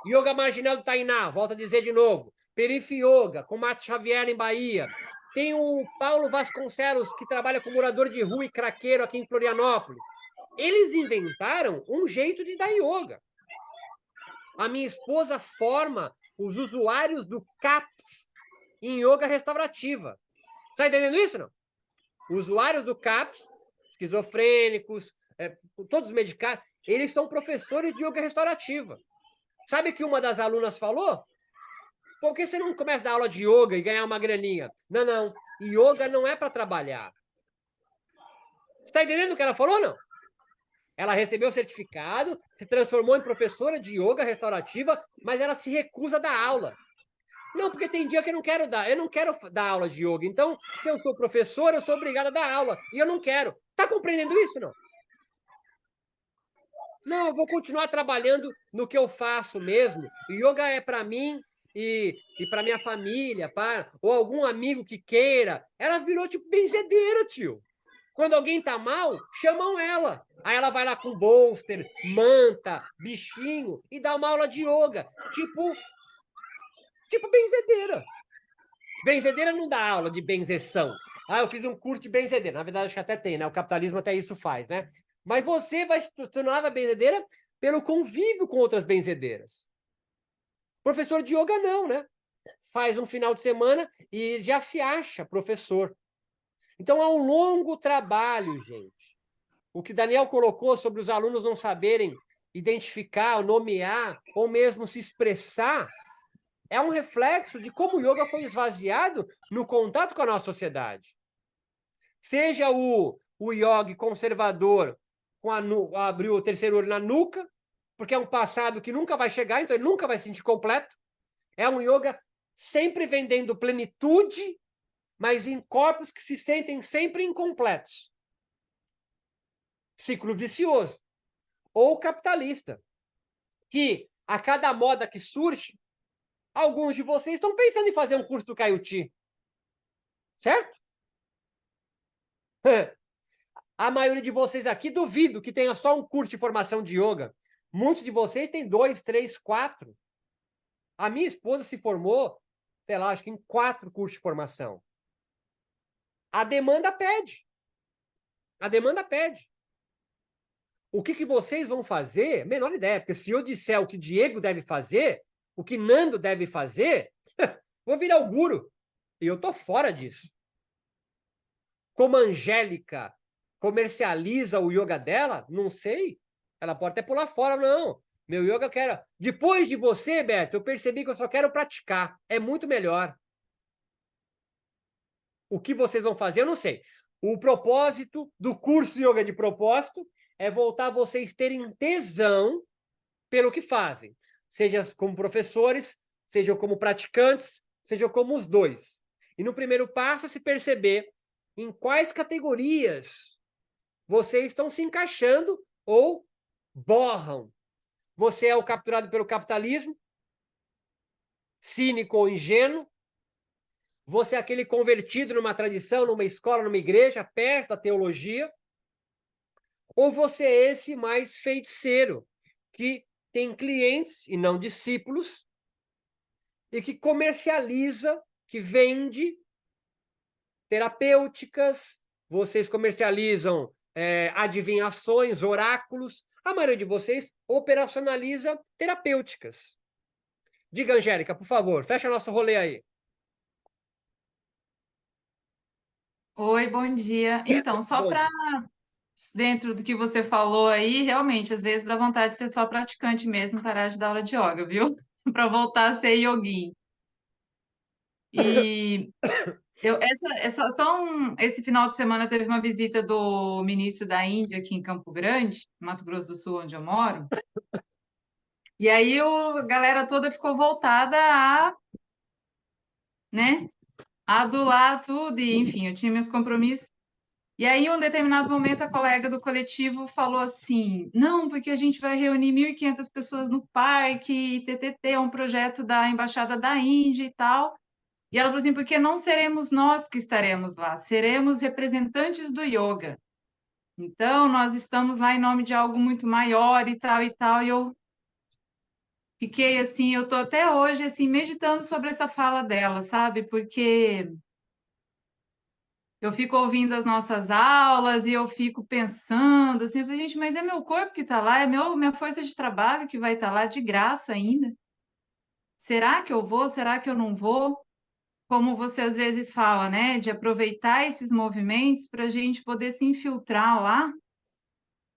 Speaker 1: Yoga marginal do Tainá, volto a dizer de novo. Perif Yoga, com Mato Xavier em Bahia. Tem o Paulo Vasconcelos, que trabalha com morador de rua e craqueiro aqui em Florianópolis. Eles inventaram um jeito de dar yoga. A minha esposa forma os usuários do CAPS em yoga restaurativa. Está entendendo isso, não? Usuários do CAPS, esquizofrênicos, todos medicados, eles são professores de yoga restaurativa. Sabe que uma das alunas falou? Por que você não começa a dar aula de yoga e ganhar uma graninha? Não. Yoga não é para trabalhar. Está entendendo o que ela falou, não? Ela recebeu o certificado, se transformou em professora de yoga restaurativa, mas ela se recusa a dar aula. Não, porque tem dia que eu não quero dar. Eu não quero dar aula de yoga. Então, se eu sou professora, eu sou obrigada a dar aula. E eu não quero. Está compreendendo isso, não? Não, eu vou continuar trabalhando no que eu faço mesmo. Yoga é para mim e para minha família, ou algum amigo que queira. Ela virou tipo benzedeira, tio. Quando alguém tá mal, chamam ela. Aí ela vai lá com bolster, manta, bichinho e dá uma aula de yoga. Tipo benzedeira. Benzedeira não dá aula de benzeção. Eu fiz um curso de benzedeira. Na verdade, acho que até tem, né? O capitalismo até isso faz, né? Mas você vai se tornar uma benzedeira pelo convívio com outras benzedeiras. Professor de yoga não, né? Faz um final de semana e já se acha professor. Então, é um longo trabalho, gente. O que Daniel colocou sobre os alunos não saberem identificar, nomear, ou mesmo se expressar, é um reflexo de como o yoga foi esvaziado no contato com a nossa sociedade. Seja o yogi conservador, abriu o terceiro olho na nuca, porque é um passado que nunca vai chegar, então ele nunca vai se sentir completo. É um yoga sempre vendendo plenitude, mas em corpos que se sentem sempre incompletos. Ciclo vicioso. Ou capitalista, que a cada moda que surge, alguns de vocês estão pensando em fazer um curso do Caiuti. Certo? A maioria de vocês aqui, duvido que tenha só um curso de formação de yoga. Muitos de vocês têm 2, 3, 4. A minha esposa se formou, sei lá, acho que em 4 cursos de formação. A demanda pede. A demanda pede. O que vocês vão fazer? Menor ideia, porque se eu disser o que Diego deve fazer, o que Nando deve fazer, vou virar o guru. E eu tô fora disso. Como a Angélica comercializa o yoga dela, não sei. Ela pode até pular fora, não. Meu yoga eu quero... Depois de você, Beto, eu percebi que eu só quero praticar. É muito melhor. O que vocês vão fazer, eu não sei. O propósito do curso Yoga de Propósito é voltar vocês terem tesão pelo que fazem. Seja como professores, seja como praticantes, seja como os dois. E no primeiro passo é se perceber em quais categorias vocês estão se encaixando ou borram. Você é o capturado pelo capitalismo, cínico ou ingênuo. Você é aquele convertido numa tradição, numa escola, numa igreja, perto da teologia. Ou você é esse mais feiticeiro, que tem clientes e não discípulos, e que comercializa, que vende terapêuticas, vocês comercializam adivinhações, oráculos. A maioria de vocês operacionaliza terapêuticas. Diga, Angélica, por favor, fecha nosso rolê aí.
Speaker 7: Oi, bom dia. Então, só
Speaker 1: Bom
Speaker 7: para
Speaker 1: dia.
Speaker 7: dentro do que você falou aí, realmente, às vezes dá vontade de ser só praticante mesmo, parar de dar aula de yoga, viu? Para voltar a ser yogin. E esse final de semana teve uma visita do ministro da Índia aqui em Campo Grande, Mato Grosso do Sul, onde eu moro. E aí a galera toda ficou voltada a, né, adular tudo, e enfim, eu tinha meus compromissos. E aí, em um determinado momento, a colega do coletivo falou assim: não, porque a gente vai reunir 1.500 pessoas no parque, e TTT é um projeto da Embaixada da Índia e tal. E ela falou assim: porque não seremos nós que estaremos lá, seremos representantes do yoga. Então, nós estamos lá em nome de algo muito maior e tal e tal. E eu fiquei assim, eu tô até hoje assim meditando sobre essa fala dela, sabe? Porque eu fico ouvindo as nossas aulas e eu fico pensando assim, eu falei, gente, mas é meu corpo que está lá, é minha força de trabalho que vai estar lá de graça ainda. Será que eu vou? Será que eu não vou? Como você às vezes fala, né? De aproveitar esses movimentos para a gente poder se infiltrar lá.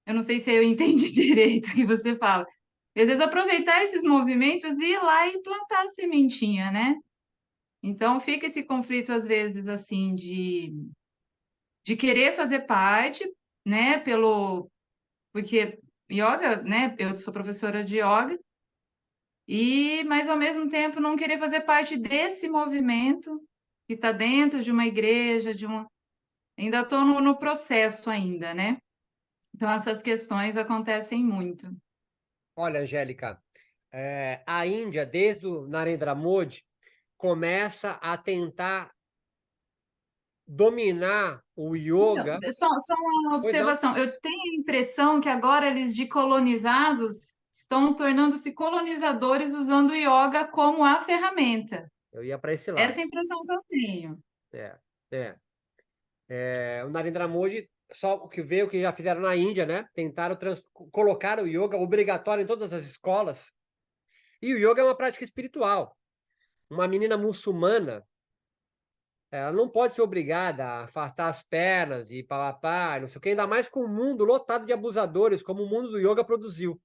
Speaker 7: Eu não sei se eu entendi direito o que você fala. E, às vezes aproveitar esses movimentos e ir lá e plantar a sementinha, né? Então fica esse conflito às vezes assim de querer fazer parte, né, porque yoga, né, eu sou professora de yoga, mas ao mesmo tempo não querer fazer parte desse movimento que está dentro de uma igreja, ainda estou no processo ainda, né? Então essas questões acontecem muito.
Speaker 1: Olha, Angélica, a Índia, desde o Narendra Modi, começa a tentar dominar o yoga.
Speaker 7: Só uma observação. Eu tenho a impressão que agora eles, de colonizados, estão tornando-se colonizadores usando o yoga como a ferramenta.
Speaker 1: Eu ia para esse lado.
Speaker 7: Essa é a impressão que eu tenho.
Speaker 1: O Narendra Modi, só o que veio, que já fizeram na Índia, né? Tentaram colocar o yoga obrigatório em todas as escolas. E o yoga é uma prática espiritual. Uma menina muçulmana, ela não pode ser obrigada a afastar as pernas e papapá, não sei o que, ainda mais com um mundo lotado de abusadores, como o mundo do yoga produziu.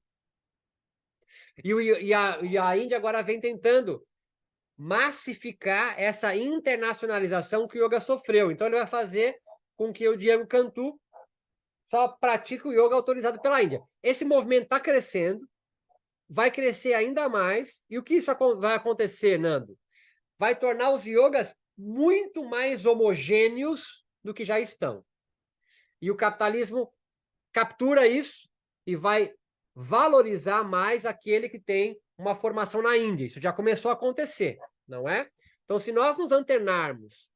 Speaker 1: E a Índia agora vem tentando massificar essa internacionalização que o yoga sofreu. Então, ele vai fazer com que o Diego Cantu só pratique o yoga autorizado pela Índia. Esse movimento está crescendo, vai crescer ainda mais. E o que isso vai acontecer, Nando? Vai tornar os yogas muito mais homogêneos do que já estão. E o capitalismo captura isso e vai valorizar mais aquele que tem uma formação na Índia. Isso já começou a acontecer, não é? Então, se nós nos anternarmos,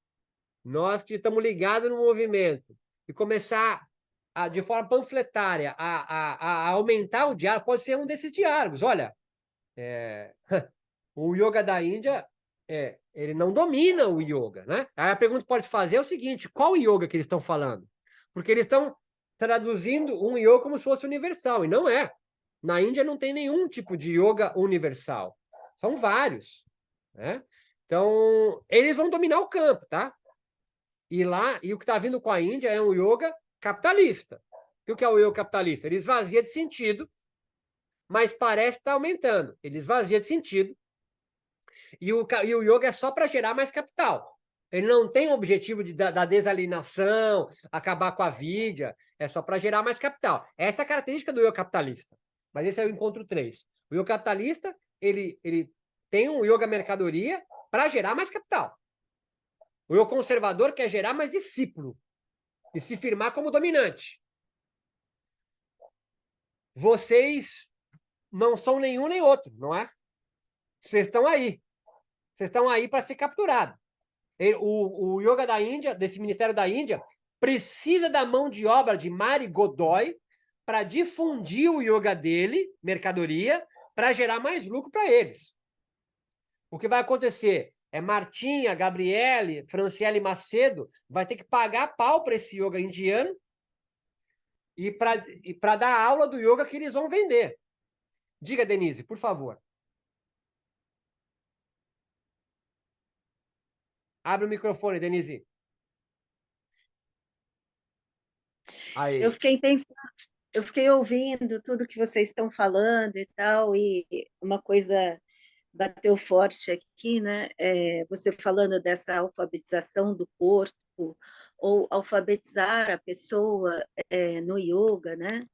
Speaker 1: nós que estamos ligados no movimento, e começar, de forma panfletária, a aumentar o diálogo, pode ser um desses diálogos. Olha, o yoga da Índia ele não domina o yoga, né? Aí a pergunta que pode fazer é o seguinte: qual yoga que eles estão falando? Porque eles estão traduzindo um yoga como se fosse universal, e não é. Na Índia não tem nenhum tipo de yoga universal. São vários, né? Então, eles vão dominar o campo, tá? E o que está vindo com a Índia é um yoga capitalista. E o que é o yoga capitalista? Ele esvazia de sentido, mas parece estar aumentando. Ele esvazia de sentido, e o yoga é só para gerar mais capital. Ele não tem o objetivo da desalienação, acabar com a vida, é só para gerar mais capital. Essa é a característica do yoga capitalista. Mas esse é o encontro 3. O yoga capitalista, ele tem um yoga mercadoria para gerar mais capital. O yoga conservador quer gerar mais discípulo e se firmar como dominante. Vocês não são nenhum nem outro, não é? Vocês estão aí. Vocês estão aí para ser capturados. O yoga da Índia, desse Ministério da Índia, precisa da mão de obra de Mari Godoy para difundir o yoga dele, mercadoria, para gerar mais lucro para eles. O que vai acontecer é Martinha, Gabriele, Franciele Macedo vai ter que pagar pau para esse yoga indiano e para dar aula do yoga que eles vão vender. Diga, Denise, por favor. Abre o microfone, Denise. Aí.
Speaker 8: Eu fiquei ouvindo tudo que vocês estão falando e tal, e uma coisa bateu forte aqui, né? Você falando dessa alfabetização do corpo, ou alfabetizar a pessoa no yoga, né?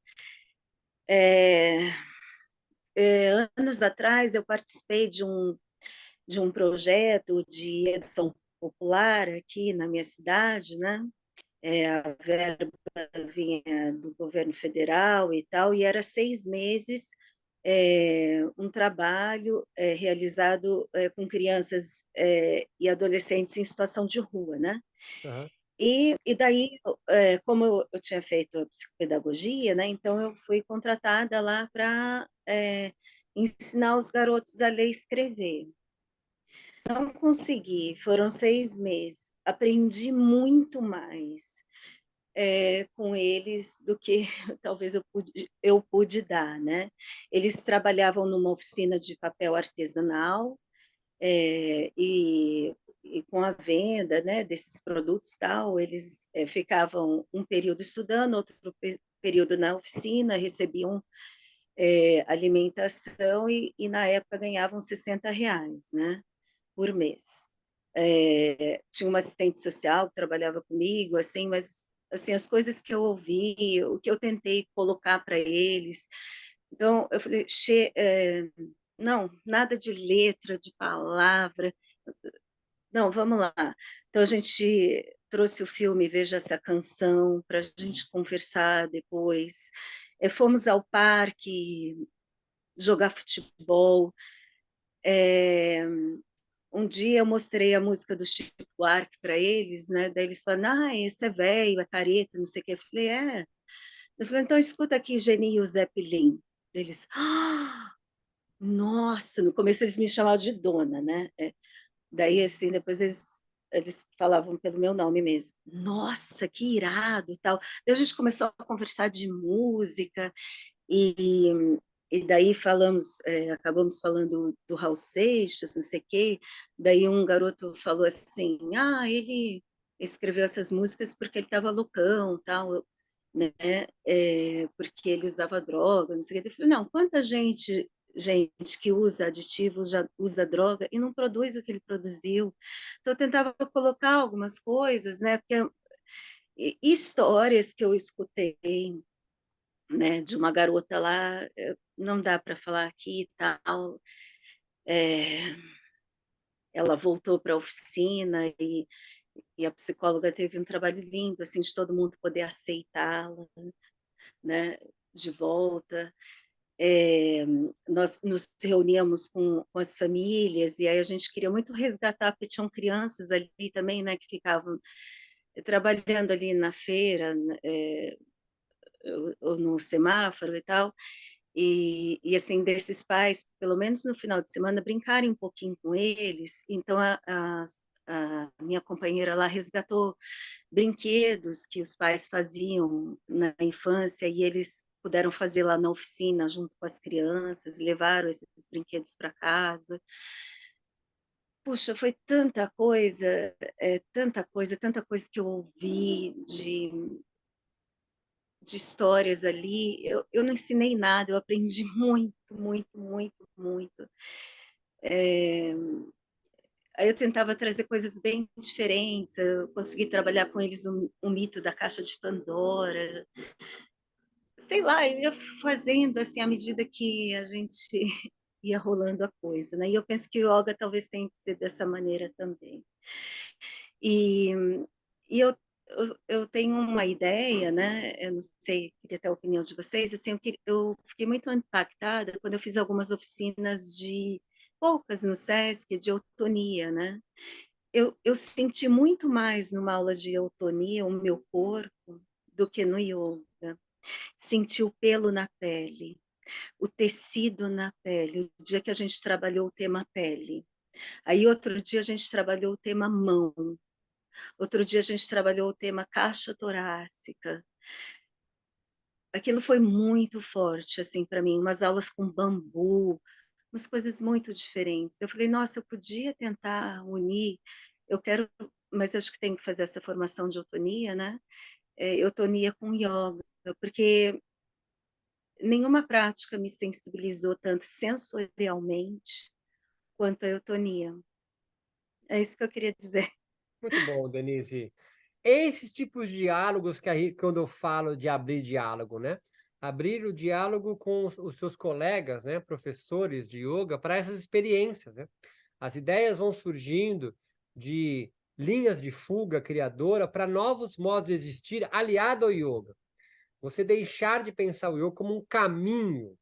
Speaker 8: Anos atrás eu participei de um projeto de educação popular aqui na minha cidade, né? A verba vinha do governo federal e tal, e era 6 meses um trabalho realizado com crianças e adolescentes em situação de rua, né?
Speaker 1: Uhum.
Speaker 8: E daí, como eu tinha feito psicopedagogia, né? Então eu fui contratada lá para ensinar os garotos a ler e escrever. Não consegui, foram 6 meses. Aprendi muito mais com eles do que talvez eu pude dar, né? Eles trabalhavam numa oficina de papel artesanal e com a venda, né, desses produtos tal, eles ficavam um período estudando, outro período na oficina, recebiam alimentação e na época ganhavam R$ 60, né, por mês. Tinha uma assistente social que trabalhava comigo, assim, mas assim, as coisas que eu ouvi, o que eu tentei colocar para eles. Então, eu falei, não, nada de letra, de palavra. Não, vamos lá. Então, a gente trouxe o filme Veja Essa Canção para a gente conversar depois. Fomos ao parque jogar futebol. Um dia eu mostrei a música do Chico Buarque para eles, né? Daí eles falaram, esse é velho, é careta, não sei o que. Eu falei, é. Eu falei, então escuta aqui, Geni e o Zeppelin. Eles, nossa, no começo eles me chamavam de dona, né? Daí, assim, depois eles falavam pelo meu nome mesmo. Nossa, que irado e tal. Daí a gente começou a conversar de música e, e daí acabamos falando do Raul Seixas, não sei o quê. Daí um garoto falou assim, ele escreveu essas músicas porque ele estava loucão, tal, né? Porque ele usava droga, não sei o quê. Eu falei, não, quanta gente que usa aditivos já usa droga e não produz o que ele produziu. Então eu tentava colocar algumas coisas, né? Porque histórias que eu escutei, né, de uma garota lá, não dá para falar aqui e tal. Ela voltou para a oficina e a psicóloga teve um trabalho lindo, assim, de todo mundo poder aceitá-la, né, de volta. Nós nos reuníamos com as famílias e aí a gente queria muito resgatar, porque tinham crianças ali também, né, que ficavam trabalhando ali na feira, ou no semáforo e tal, E assim, desses pais, pelo menos no final de semana, brincarem um pouquinho com eles. Então, a minha companheira lá resgatou brinquedos que os pais faziam na infância e eles puderam fazer lá na oficina junto com as crianças, levaram esses brinquedos para casa. Puxa, foi tanta coisa que eu ouvi de histórias ali. Eu não ensinei nada, eu aprendi muito, muito, muito, muito. Aí eu tentava trazer coisas bem diferentes, eu consegui trabalhar com eles um mito da caixa de Pandora. Sei lá, eu ia fazendo assim à medida que a gente ia rolando a coisa, né? E eu penso que o yoga talvez tenha que ser dessa maneira também. E, e eu tenho uma ideia, né? Eu não sei, queria ter a opinião de vocês. Assim, eu fiquei muito impactada quando eu fiz algumas oficinas poucas no SESC, de eutonia, né? Eu senti muito mais numa aula de eutonia o meu corpo do que no yoga. Senti o pelo na pele, o tecido na pele. O dia que a gente trabalhou o tema pele. Aí outro dia a gente trabalhou o tema mão. Outro dia a gente trabalhou o tema caixa torácica. Aquilo foi muito forte, assim, para mim. Umas aulas com bambu, umas coisas muito diferentes. Eu falei, nossa, eu podia tentar unir. Eu quero, mas acho que tenho que fazer essa formação de eutonia, né? Eutonia com yoga, porque nenhuma prática me sensibilizou tanto sensorialmente quanto a eutonia. É isso que eu queria dizer.
Speaker 1: Muito bom, Denise. Esses tipos de diálogos que aí, quando eu falo de abrir diálogo, né? Abrir o diálogo com os seus colegas, né? Professores de yoga, para essas experiências, né? As ideias vão surgindo de linhas de fuga criadora para novos modos de existir aliado ao yoga. Você deixar de pensar o yoga como um caminho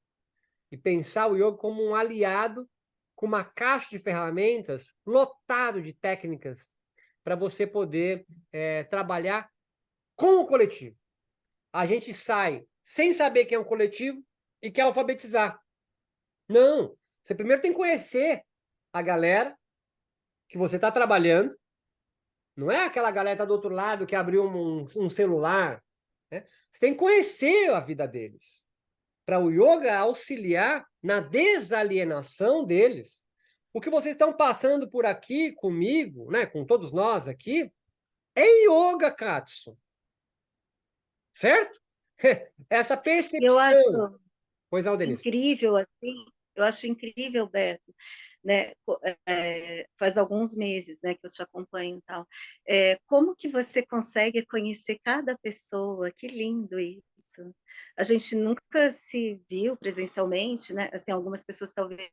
Speaker 1: e pensar o yoga como um aliado com uma caixa de ferramentas lotado de técnicas para você poder trabalhar com o coletivo. A gente sai sem saber quem é um coletivo e quer alfabetizar. Não, você primeiro tem que conhecer a galera que você está trabalhando. Não é aquela galera que está do outro lado que abriu um celular. Né? Você tem que conhecer a vida deles. Para o yoga auxiliar na desalienação deles. O que vocês estão passando por aqui comigo, né, com todos nós aqui, é yoga, Katsu. Certo? Essa
Speaker 8: Eu
Speaker 1: percepção.
Speaker 8: acho
Speaker 1: Pois não, Denise.
Speaker 8: incrível, assim, eu acho incrível, Beto, né? Faz alguns meses, né, que eu te acompanho e tal. Como que você consegue conhecer cada pessoa? Que lindo isso. A gente nunca se viu presencialmente, né? Assim, algumas pessoas talvez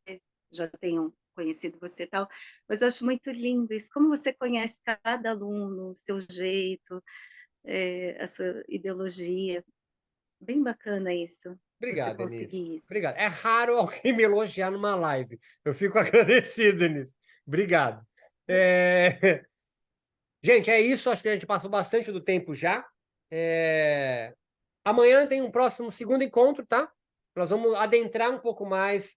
Speaker 8: já tenham conhecido você e tal, mas eu acho muito lindo isso. Como você conhece cada aluno, o seu jeito, a sua ideologia. Bem bacana isso, você
Speaker 1: Obrigado, Denise.
Speaker 8: conseguir isso.
Speaker 1: Obrigado. É raro alguém me elogiar numa live. Eu fico agradecido, Denise. Obrigado. Gente, é isso. Acho que a gente passou bastante do tempo já. Amanhã tem um próximo segundo encontro, tá? Nós vamos adentrar um pouco mais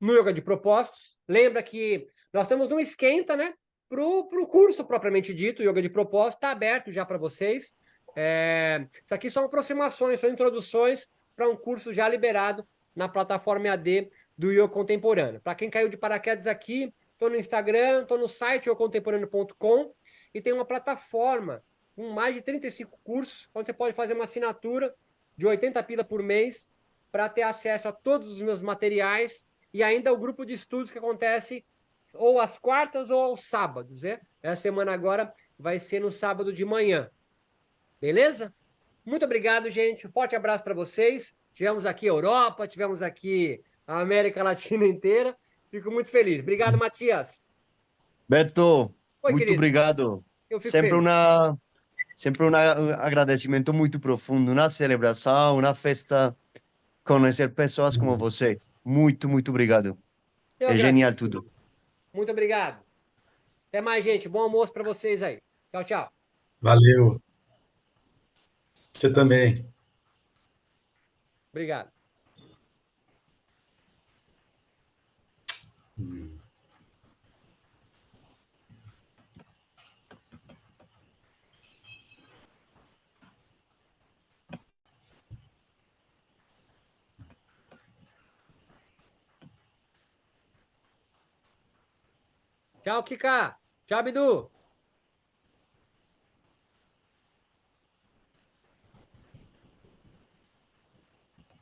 Speaker 1: no yoga de propósitos. Lembra que nós temos um esquenta, né? Pro curso propriamente dito, yoga de propósito, está aberto já para vocês. Isso aqui são aproximações, são introduções para um curso já liberado na plataforma EAD do Yoga Contemporâneo. Para quem caiu de paraquedas aqui, estou no Instagram, estou no site yogacontemporâneo.com e tem uma plataforma com mais de 35 cursos, onde você pode fazer uma assinatura de 80 pila por mês para ter acesso a todos os meus materiais e ainda o grupo de estudos que acontece ou às quartas ou aos sábados, né? Essa semana agora vai ser no sábado de manhã. Beleza? Muito obrigado, gente. Um forte abraço para vocês. Tivemos aqui a Europa, tivemos aqui a América Latina inteira. Fico muito feliz. Obrigado, Matias.
Speaker 9: Beto,
Speaker 1: Oi,
Speaker 9: muito
Speaker 1: querido.
Speaker 9: obrigado.
Speaker 1: Eu fico feliz.
Speaker 9: Sempre um agradecimento muito profundo, uma celebração, uma festa, conhecer pessoas como você. Muito, muito obrigado.
Speaker 1: Eu
Speaker 9: É genial
Speaker 1: agradeço.
Speaker 9: tudo.
Speaker 1: Muito obrigado. Até mais, gente. Bom almoço para vocês aí. Tchau, tchau.
Speaker 3: Valeu. Você também.
Speaker 1: Obrigado. Tchau, Kika. Tchau, Bidu.